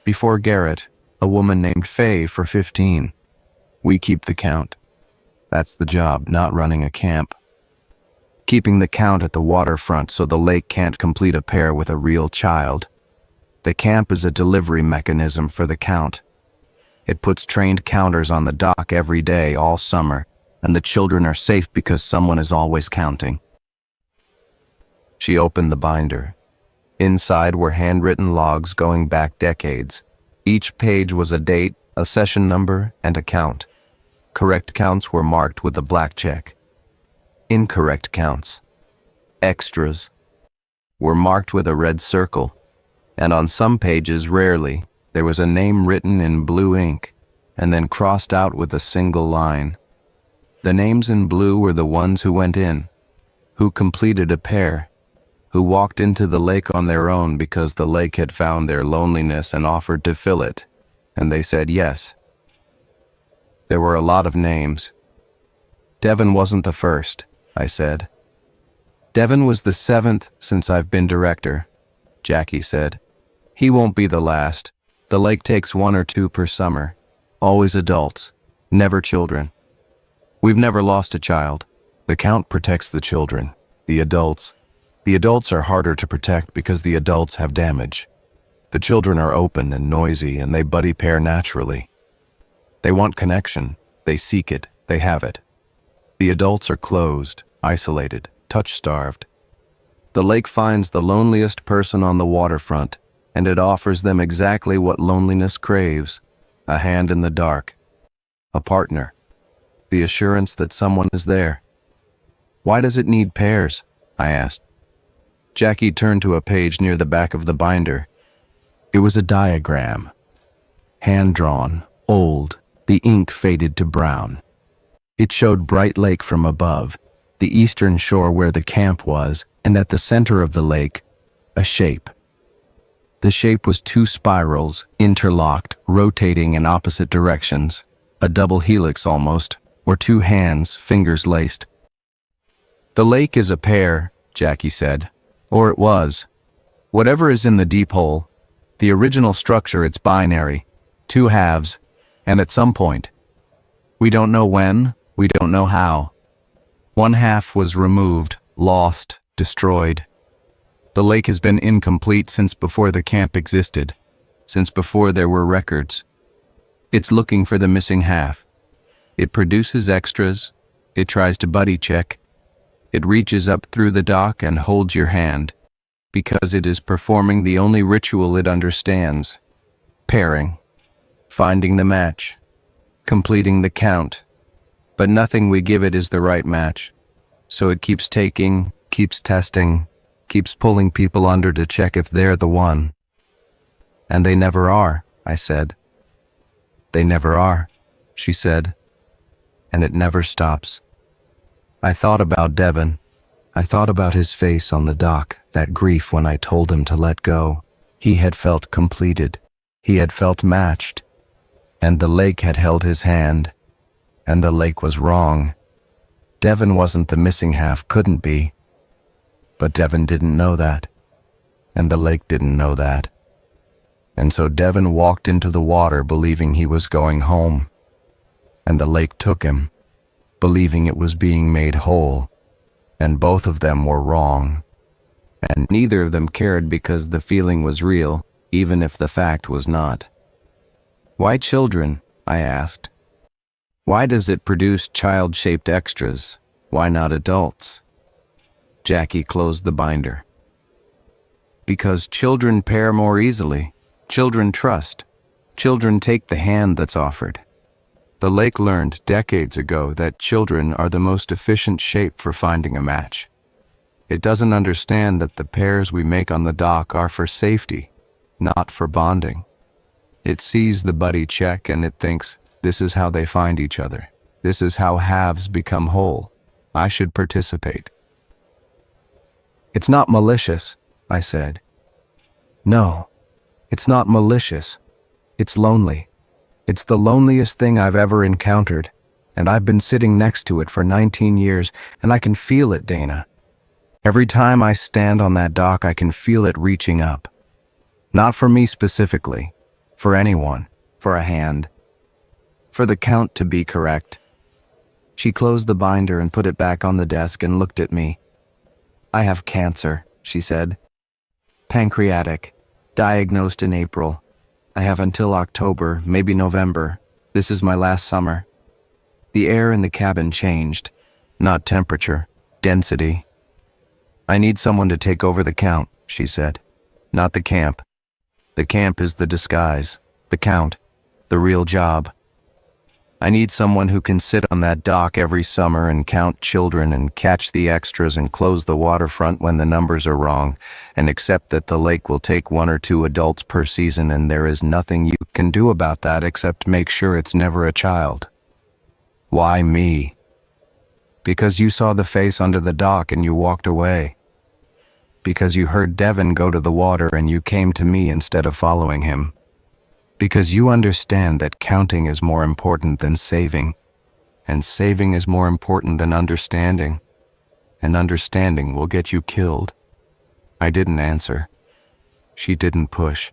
Before Garrett, a woman named Faye for 15. We keep the count. That's the job, not running a camp. Keeping the count at the waterfront so the lake can't complete a pair with a real child. The camp is a delivery mechanism for the count. It puts trained counters on the dock every day, all summer, and the children are safe because someone is always counting." She opened the binder. Inside were handwritten logs going back decades. Each page was a date, a session number, and a count. Correct counts were marked with a black check. Incorrect counts, extras, were marked with a red circle, and on some pages, rarely, there was a name written in blue ink and then crossed out with a single line. The names in blue were the ones who went in, who completed a pair, who walked into the lake on their own because the lake had found their loneliness and offered to fill it, and they said yes. There were a lot of names. "Devin wasn't the first," I said. "Devin was the 7th since I've been director," Jackie said. "He won't be the last. The lake takes 1 or 2 per summer. Always adults, never children. We've never lost a child. The count protects the children, the adults. The adults are harder to protect because the adults have damage. The children are open and noisy and they buddy pair naturally. They want connection, they seek it, they have it. The adults are closed, isolated, touch-starved. The lake finds the loneliest person on the waterfront, and it offers them exactly what loneliness craves: a hand in the dark, a partner, the assurance that someone is there. "Why does it need pairs?" I asked. Jackie turned to a page near the back of the binder. It was a diagram, hand-drawn, old, the ink faded to brown. It showed Bright Lake from above, the eastern shore where the camp was, and at the center of the lake, a shape. The shape was 2 spirals, interlocked, rotating in opposite directions, a double helix almost, or 2 hands, fingers laced. "The lake is a pair," Jackie said, "or it was. Whatever is in the deep hole, the original structure, it's binary, 2 halves, and at some point, we don't know when, we don't know how, 1 half was removed, lost, destroyed. The lake has been incomplete since before the camp existed, since before there were records. It's looking for the missing half. It produces extras, it tries to buddy check, it reaches up through the dock and holds your hand, because it is performing the only ritual it understands: pairing, finding the match, completing the count. But nothing we give it is the right match, so it keeps taking, keeps testing, keeps pulling people under to check if they're the one. And they never are," I said. "They never are," she said, "and it never stops." I thought about Devin. I thought about his face on the dock, that grief when I told him to let go. He had felt completed. He had felt matched. And the lake had held his hand. And the lake was wrong. Devin wasn't the missing half, couldn't be. But Devin didn't know that. And the lake didn't know that. And so Devin walked into the water believing he was going home. And the lake took him, believing it was being made whole. And both of them were wrong. And neither of them cared because the feeling was real, even if the fact was not. "Why children?" I asked. "Why does it produce child-shaped extras? Why not adults?" Jackie closed the binder. "Because children pair more easily. Children trust. Children take the hand that's offered. The lake learned decades ago that children are the most efficient shape for finding a match. It doesn't understand that the pairs we make on the dock are for safety, not for bonding. It sees the buddy check and it thinks, this is how they find each other. This is how halves become whole. I should participate. It's not malicious, I said. No, it's not malicious. It's lonely. It's the loneliest thing I've ever encountered, and I've been sitting next to it for 19 years, and I can feel it, Dana. Every time I stand on that dock, I can feel it reaching up. Not for me specifically, for anyone, for a hand, for the count to be correct. She closed the binder and put it back on the desk and looked at me. I have cancer, she said. Pancreatic, diagnosed in April. I have until October, maybe November. This is my last summer. The air in the cabin changed. Not temperature, density. I need someone to take over the count, she said. Not the camp. The camp is the disguise, the count, the real job. I need someone who can sit on that dock every summer and count children and catch the extras and close the waterfront when the numbers are wrong, and accept that the lake will take 1 or 2 adults per season and there is nothing you can do about that except make sure it's never a child. Why me? Because you saw the face under the dock and you walked away. Because you heard Devin go to the water and you came to me instead of following him. Because you understand that counting is more important than saving, and saving is more important than understanding, and understanding will get you killed. I didn't answer. She didn't push.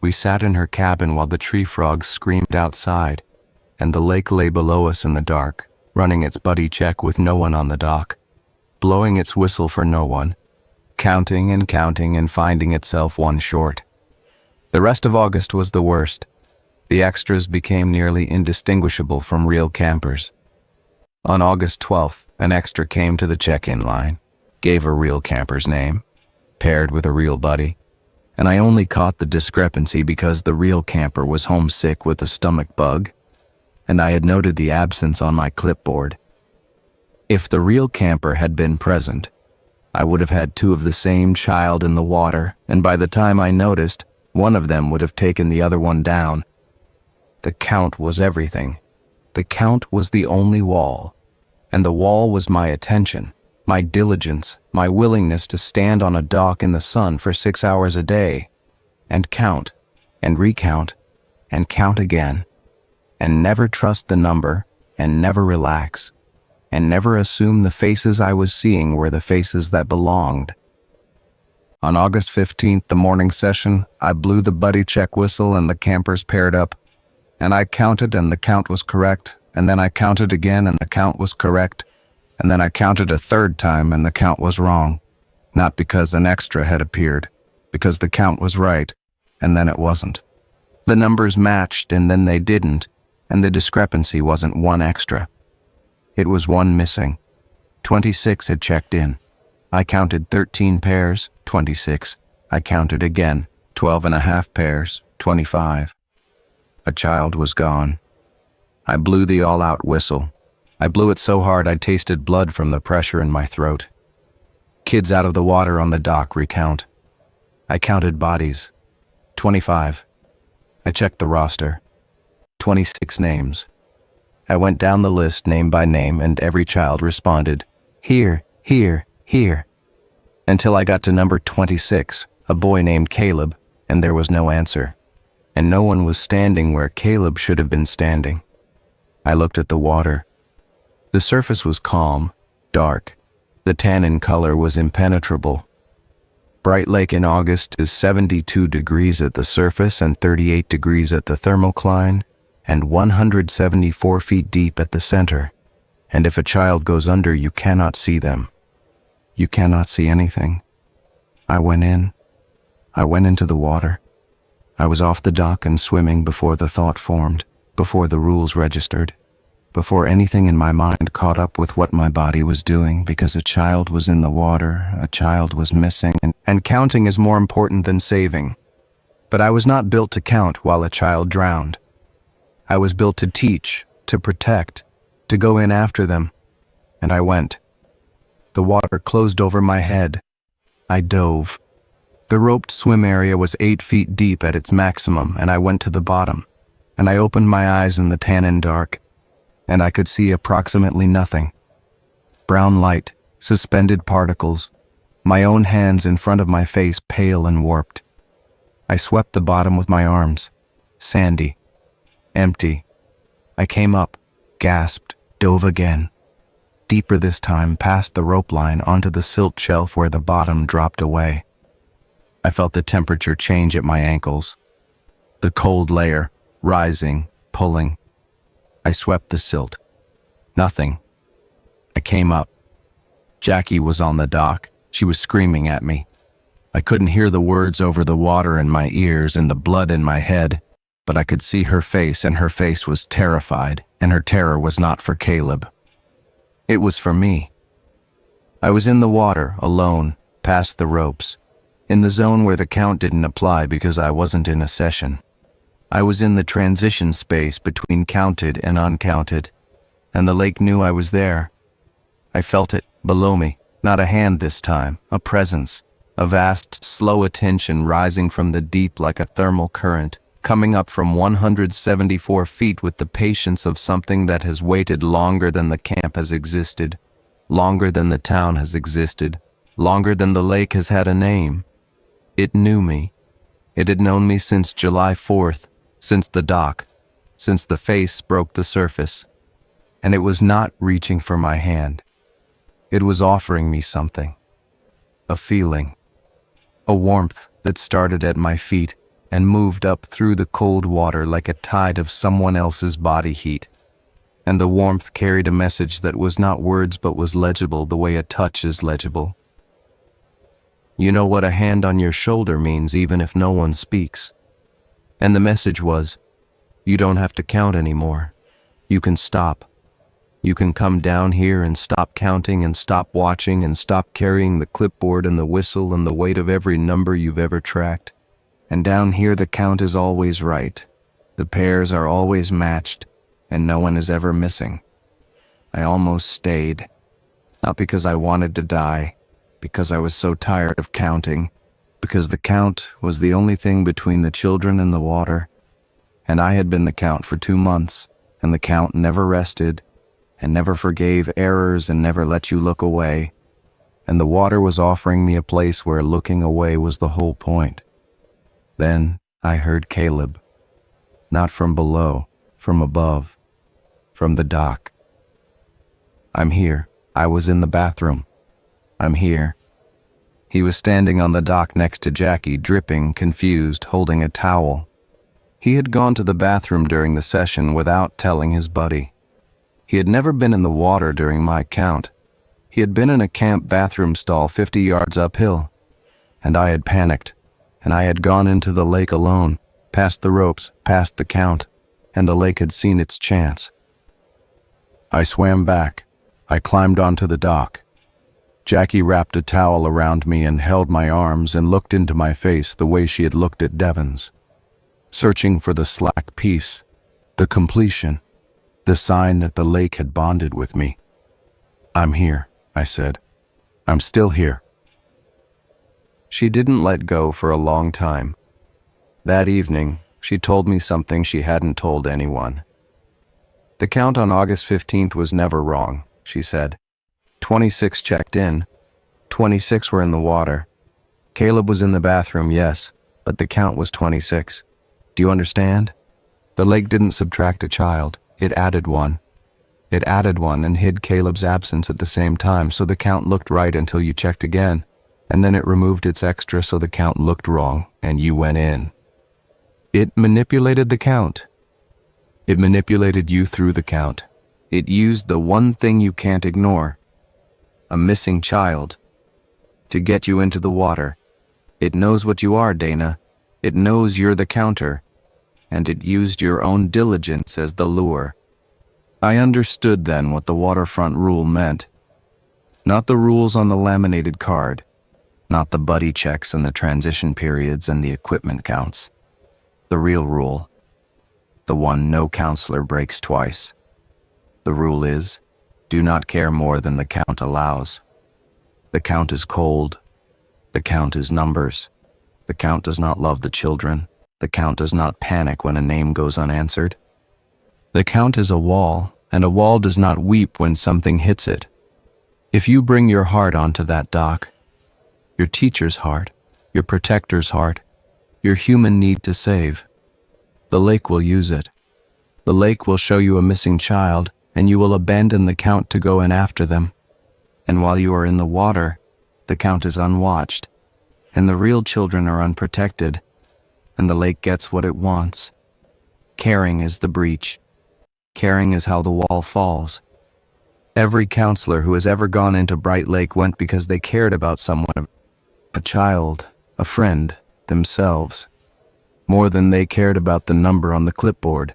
We sat in her cabin while the tree frogs screamed outside, and the lake lay below us in the dark, running its buddy check with no one on the dock, blowing its whistle for no one, counting and finding itself one short. The rest of August was the worst. The extras became nearly indistinguishable from real campers. On August 12th, an extra came to the check-in line, gave a real camper's name, paired with a real buddy, and I only caught the discrepancy because the real camper was homesick with a stomach bug, and I had noted the absence on my clipboard. If the real camper had been present, I would have had 2 of the same child in the water, and by the time I noticed, one of them would have taken the other one down. The count was everything. The count was the only wall. And the wall was my attention, my diligence, my willingness to stand on a dock in the sun for 6 hours a day, and count, and recount, and count again, and never trust the number, and never relax, and never assume the faces I was seeing were the faces that belonged. On August 15th, the morning session, I blew the buddy check whistle and the campers paired up, and I counted and the count was correct, and then I counted again and the count was correct, and then I counted a 3rd time and the count was wrong, not because an extra had appeared, because the count was right, and then it wasn't. The numbers matched and then they didn't, and the discrepancy wasn't 1 extra. It was 1 missing. 26 had checked in. I counted 13 pairs, 26. I counted again, 12.5 pairs, 25. A child was gone. I blew the all-out whistle. I blew it so hard I tasted blood from the pressure in my throat. Kids out of the water on the dock recount. I counted bodies. 25. I checked the roster. 26 names. I went down the list name by name and every child responded, here, here, here, until I got to number 26, a boy named Caleb, and there was no answer, and no one was standing where Caleb should have been standing. I looked at the water. The surface was calm, dark. The tannin color was impenetrable. Bright Lake in August is 72 degrees at the surface and 38 degrees at the thermocline, and 174 feet deep at the center. And if a child goes under, you cannot see them. You cannot see anything. I went in. I went into the water. I was off the dock and swimming before the thought formed, before the rules registered, before anything in my mind caught up with what my body was doing, because a child was in the water, a child was missing, and counting is more important than saving. But I was not built to count while a child drowned. I was built to teach, to protect, to go in after them. And I went. The water closed over my head. I dove. The roped swim area was 8 feet deep at its maximum, and I went to the bottom. And I opened my eyes in the tannin dark, and I could see approximately nothing. Brown light, suspended particles, my own hands in front of my face pale and warped. I swept the bottom with my arms. Sandy. Empty. I came up, gasped, dove again. Deeper this time, past the rope line onto the silt shelf where the bottom dropped away. I felt the temperature change at my ankles. The cold layer, rising, pulling. I swept the silt. Nothing. I came up. Jackie was on the dock. She was screaming at me. I couldn't hear the words over the water in my ears and the blood in my head, but I could see her face, and her face was terrified, and her terror was not for Caleb. It was for me. I was in the water, alone, past the ropes, in the zone where the count didn't apply because I wasn't in a session. I was in the transition space between counted and uncounted, and the lake knew I was there. I felt it, below me, not a hand this time, a presence, a vast, slow attention rising from the deep like a thermal current, coming up from 174 feet with the patience of something that has waited longer than the camp has existed, longer than the town has existed, longer than the lake has had a name. It knew me. It had known me since July 4th, since the dock, since the face broke the surface. And it was not reaching for my hand. It was offering me something. A feeling. A warmth that started at my feet and moved up through the cold water like a tide of someone else's body heat. And the warmth carried a message that was not words but was legible the way a touch is legible. You know what a hand on your shoulder means even if no one speaks. And the message was, you don't have to count anymore. You can stop. You can come down here and stop counting and stop watching and stop carrying the clipboard and the whistle and the weight of every number you've ever tracked. And down here the count is always right. The pairs are always matched, and no one is ever missing. I almost stayed. Not because I wanted to die, because I was so tired of counting, because the count was the only thing between the children and the water, and I had been the count for 2 months, and the count never rested, and never forgave errors and never let you look away, and the water was offering me a place where looking away was the whole point. Then I heard Caleb, not from below, from above, from the dock. I'm here. I was in the bathroom. I'm here. He was standing on the dock next to Jackie, dripping, confused, holding a towel. He had gone to the bathroom during the session without telling his buddy. He had never been in the water during my count. He had been in a camp bathroom stall 50 yards uphill. And I had panicked, and I had gone into the lake alone, past the ropes, past the count, and the lake had seen its chance. I swam back. I climbed onto the dock. Jackie wrapped a towel around me and held my arms and looked into my face the way she had looked at Devon's, searching for the slack piece, the completion, the sign that the lake had bonded with me. I'm here, I said. I'm still here. She didn't let go for a long time. That evening, she told me something she hadn't told anyone. The count on August 15th was never wrong, she said. 26 checked in. 26 were in the water. Caleb was in the bathroom, yes, but the count was 26. Do you understand? The lake didn't subtract a child. It added one. It added one and hid Caleb's absence at the same time, so the count looked right until you checked again, and then it removed its extra so the count looked wrong, and you went in. It manipulated the count. It manipulated you through the count. It used the one thing you can't ignore, a missing child, to get you into the water. It knows what you are, Dana. It knows you're the counter, and it used your own diligence as the lure. I understood then what the Waterfront rule meant. Not the rules on the laminated card, not the buddy checks and the transition periods and the equipment counts. The real rule. the one no counselor breaks twice. The rule is, do not care more than the count allows. The count is cold. The count is numbers. The count does not love the children. The count does not panic when a name goes unanswered. The count is a wall, and a wall does not weep when something hits it. If you bring your heart onto that dock, your teacher's heart, your protector's heart, your human need to save, the lake will use it. The lake will show you a missing child, and you will abandon the count to go in after them. And while you are in the water, the count is unwatched, and the real children are unprotected, and the lake gets what it wants. Caring is the breach. Caring is how the wall falls. Every counselor who has ever gone into Bright Lake went because they cared about someone, a child, a friend, themselves, more than they cared about the number on the clipboard.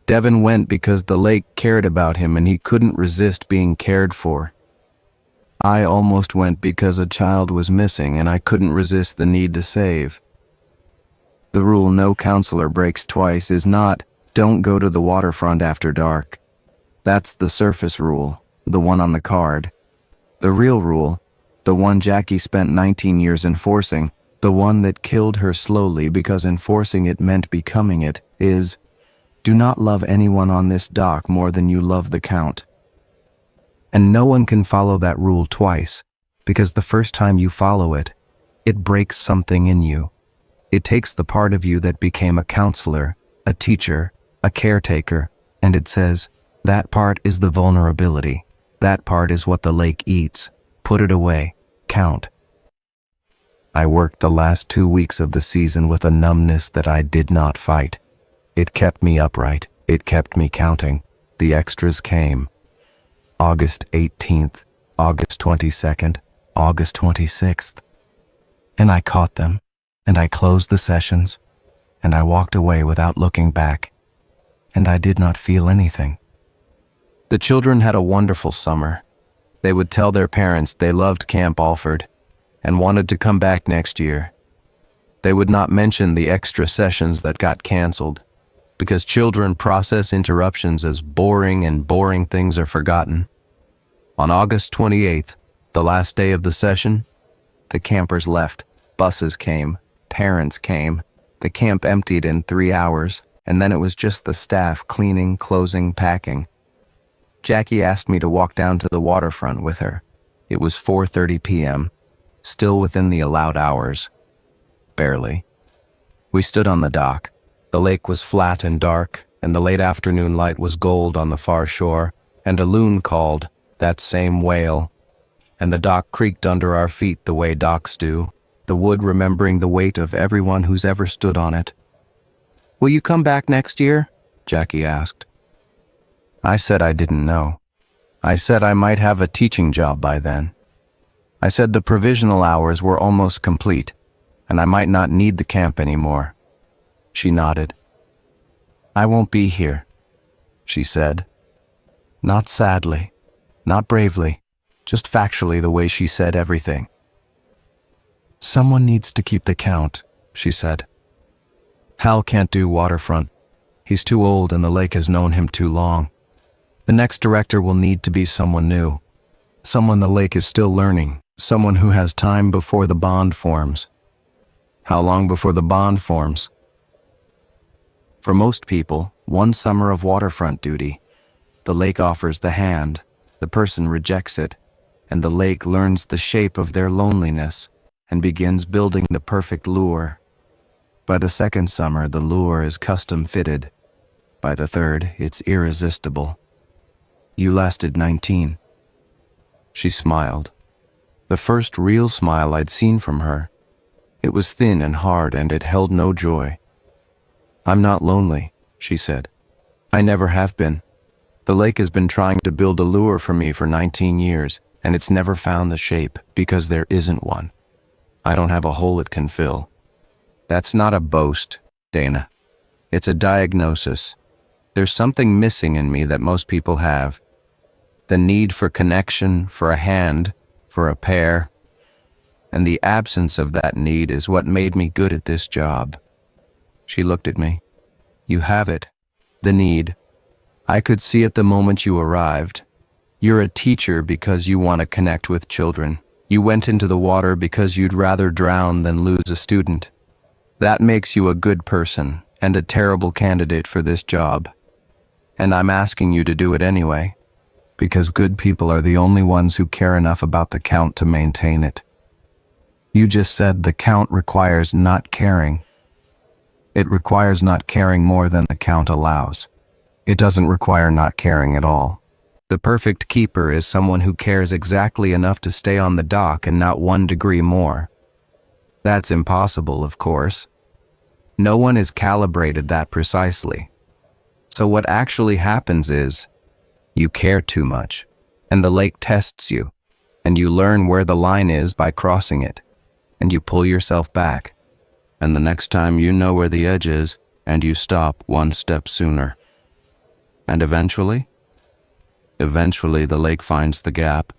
Devin went because the lake cared about him and he couldn't resist being cared for. I almost went because a child was missing and I couldn't resist the need to save. The rule no counselor breaks twice is not, don't go to the waterfront after dark. That's the surface rule, the one on the card. The real rule, the one Jackie spent 19 years enforcing, the one that killed her slowly because enforcing it meant becoming it, is, do not love anyone on this dock more than you love the count. And no one can follow that rule twice, because the first time you follow it, it breaks something in you. It takes the part of you that became a counselor, a teacher, a caretaker, and it says, that part is the vulnerability. That part is what the lake eats. Put it away. Count. I worked the last 2 weeks of the season with a numbness that I did not fight. It kept me upright. It kept me counting. The extras came. August 18th, August 22nd, August 26th. And I caught them, and I closed the sessions, and I walked away without looking back. And I did not feel anything. The children had a wonderful summer. They would tell their parents they loved Camp Alford and wanted to come back next year. They would not mention the extra sessions that got canceled, because children process interruptions as boring and boring things are forgotten. On August 28th, the last day of the session, the campers left. Buses came, parents came. The camp emptied in 3 hours, and then it was just the staff cleaning, closing, packing. Jackie asked me to walk down to the waterfront with her. It was 4:30 p.m., still within the allowed hours. Barely. We stood on the dock. The lake was flat and dark, and the late afternoon light was gold on the far shore, and a loon called, that same wail, and the dock creaked under our feet the way docks do, the wood remembering the weight of everyone who's ever stood on it. Will you come back next year? Jackie asked. I said I didn't know. I said I might have a teaching job by then. I said the provisional hours were almost complete, and I might not need the camp anymore. She nodded. I won't be here, she said. Not sadly, not bravely, just factually the way she said everything. Someone needs to keep the count, she said. Hal can't do Waterfront. He's too old and the lake has known him too long. The next director will need to be someone new. Someone the lake is still learning. Someone who has time before the bond forms. How long before the bond forms? For most people, 1 summer of waterfront duty. The lake offers the hand, the person rejects it, and the lake learns the shape of their loneliness and begins building the perfect lure. By the 2nd summer, the lure is custom fitted. By the 3rd, it's irresistible. You lasted 19. She smiled. The first real smile I'd seen from her. It was thin and hard and it held no joy. I'm not lonely, she said. I never have been. The lake has been trying to build a lure for me for 19 years, and it's never found the shape because there isn't one. I don't have a hole it can fill. That's not a boast, Dana. It's a diagnosis. There's something missing in me that most people have. The need for connection, for a hand, for a pair. And the absence of that need is what made me good at this job. She looked at me. You have it. The need. I could see it the moment you arrived. You're a teacher because you want to connect with children. You went into the water because you'd rather drown than lose a student. That makes you a good person and a terrible candidate for this job. And I'm asking you to do it anyway, because good people are the only ones who care enough about the count to maintain it. You just said the count requires not caring. It requires not caring more than the count allows. It doesn't require not caring at all. The perfect keeper is someone who cares exactly enough to stay on the dock and not 1 degree more. That's impossible, of course. No one is calibrated that precisely. So what actually happens is, you care too much, and the lake tests you, and you learn where the line is by crossing it, and you pull yourself back, and the next time you know where the edge is, and you stop 1 step sooner. And eventually the lake finds the gap.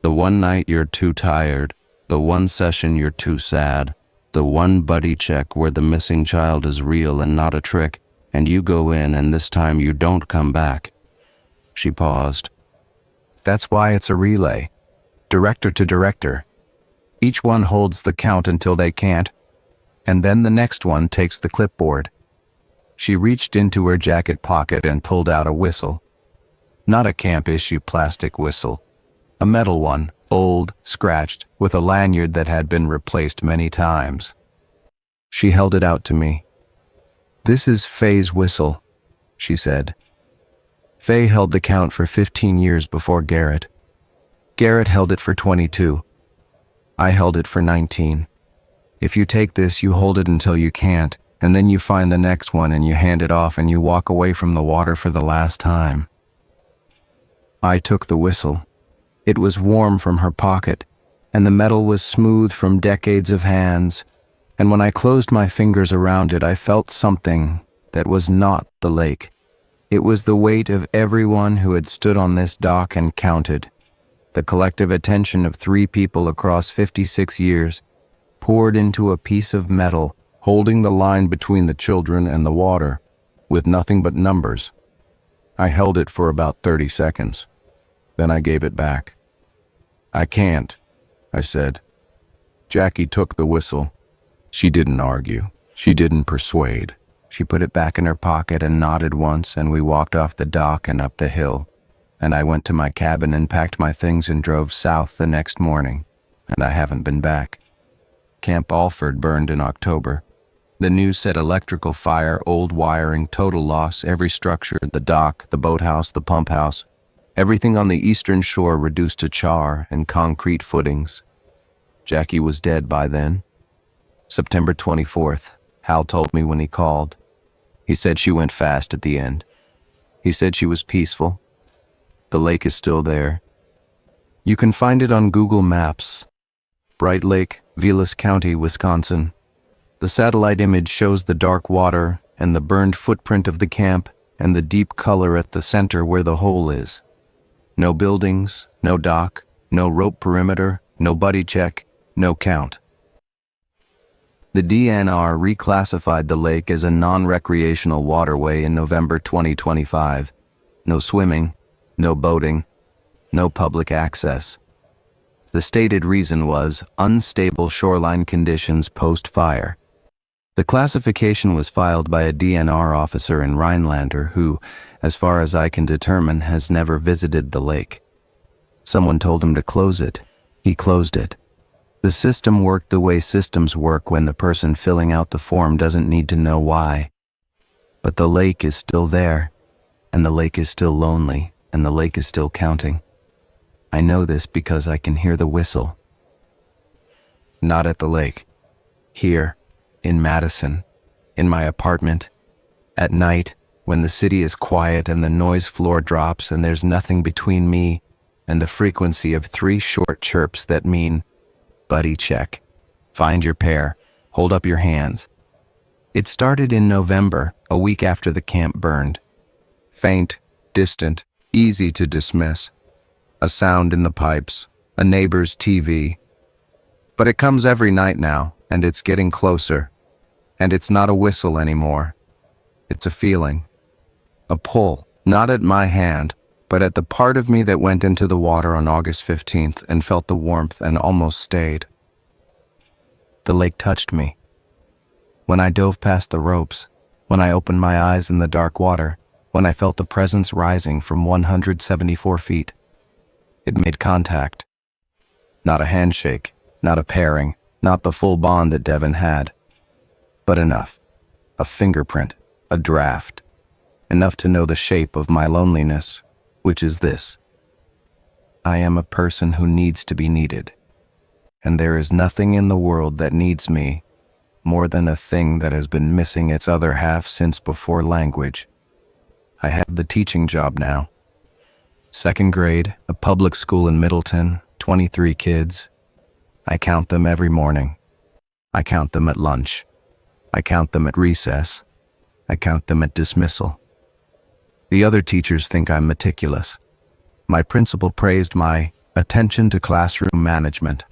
The one night you're too tired, the one session you're too sad, the one buddy check where the missing child is real and not a trick, and you go in and this time you don't come back. She paused. That's why it's a relay, director to director. Each one holds the count until they can't, and then the next one takes the clipboard. She reached into her jacket pocket and pulled out a whistle. Not a camp-issue plastic whistle. A metal one, old, scratched, with a lanyard that had been replaced many times. She held it out to me. This is Faye's whistle, she said. Faye held the count for 15 years before Garrett. Garrett held it for 22. I held it for 19. If you take this, you hold it until you can't, and then you find the next one and you hand it off and you walk away from the water for the last time. I took the whistle. It was warm from her pocket, and the metal was smooth from decades of hands, and when I closed my fingers around it, I felt something that was not the lake. It was the weight of everyone who had stood on this dock and counted. The collective attention of 3 people across 56 years, poured into a piece of metal, holding the line between the children and the water, with nothing but numbers. I held it for about 30 seconds. Then I gave it back. I can't, I said. Jackie took the whistle. She didn't argue. She didn't persuade. She put it back in her pocket and nodded once, and we walked off the dock and up the hill. And I went to my cabin and packed my things and drove south the next morning. And I haven't been back. Camp Alford burned in October. The news said electrical fire, old wiring, total loss, every structure, the dock, the boathouse, the pump house. Everything on the eastern shore reduced to char and concrete footings. Jackie was dead by then. September 24th, Hal told me when he called. He said she went fast at the end. He said she was peaceful. The lake is still there. You can find it on Google Maps. Bright Lake, Vilas County, Wisconsin. The satellite image shows the dark water and the burned footprint of the camp and the deep color at the center where the hole is. No buildings, no dock, no rope perimeter, no buddy check, no count. The DNR reclassified the lake as a non-recreational waterway in November 2025. No swimming, no boating, no public access. The stated reason was unstable shoreline conditions post-fire. The classification was filed by a DNR officer in Rhinelander who, as far as I can determine, has never visited the lake. Someone told him to close it. He closed it. The system worked the way systems work when the person filling out the form doesn't need to know why. But the lake is still there, and the lake is still lonely, and the lake is still counting. I know this because I can hear the whistle. Not at the lake. Here, in Madison, in my apartment, at night, when the city is quiet and the noise floor drops and there's nothing between me and the frequency of 3 short chirps that mean, buddy check, find your pair, hold up your hands. It started in November, a week after the camp burned. Faint, distant, easy to dismiss. A sound in the pipes, a neighbor's TV. But it comes every night now, and it's getting closer. And it's not a whistle anymore. It's a feeling, a pull, not at my hand, but at the part of me that went into the water on August 15th and felt the warmth and almost stayed. The lake touched me. When I dove past the ropes, when I opened my eyes in the dark water, when I felt the presence rising from 174 feet. It made contact. Not a handshake, not a pairing, not the full bond that Devon had, but enough. A fingerprint, a draft. Enough to know the shape of my loneliness, which is this. I am a person who needs to be needed, and there is nothing in the world that needs me more than a thing that has been missing its other half since before language. I have the teaching job now. 2nd grade, a public school in Middleton, 23 kids. I count them every morning. I count them at lunch. I count them at recess. I count them at dismissal. The other teachers think I'm meticulous. My principal praised my attention to classroom management.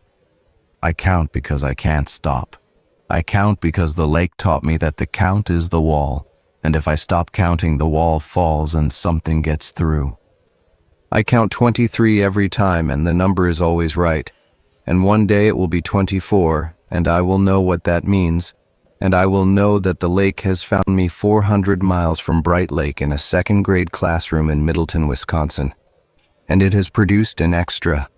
I count because I can't stop. I count because the lake taught me that the count is the wall, and if I stop counting, the wall falls and something gets through. I count 23 every time, and the number is always right. And one day it will be 24, and I will know what that means, and I will know that the lake has found me 400 miles from Bright Lake in a 2nd grade classroom in Middleton, Wisconsin. And it has produced an extra,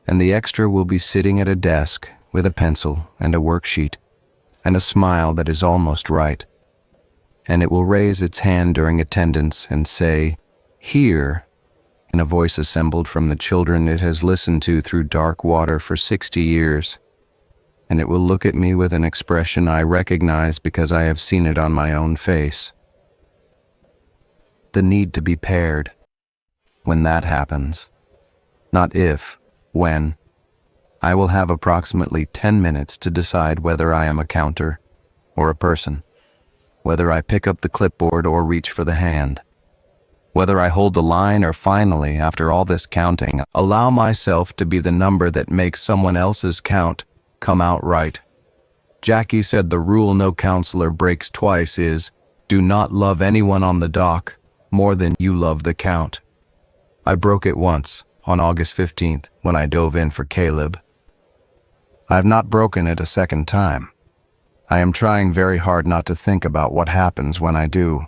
and the extra will be sitting at a desk with a pencil and a worksheet and a smile that is almost right. And it will raise its hand during attendance and say, "Here," in a voice assembled from the children it has listened to through dark water for 60 years. And it will look at me with an expression I recognize because I have seen it on my own face. The need to be paired. When that happens, not if, when, I will have approximately 10 minutes to decide whether I am a counter or a person, whether I pick up the clipboard or reach for the hand, whether I hold the line or finally, after all this counting, allow myself to be the number that makes someone else's count come out right. Jackie said the rule no counselor breaks twice is, do not love anyone on the dock more than you love the count. I broke it once, on August 15th, when I dove in for Caleb. I have not broken it a second time. I am trying very hard not to think about what happens when I do.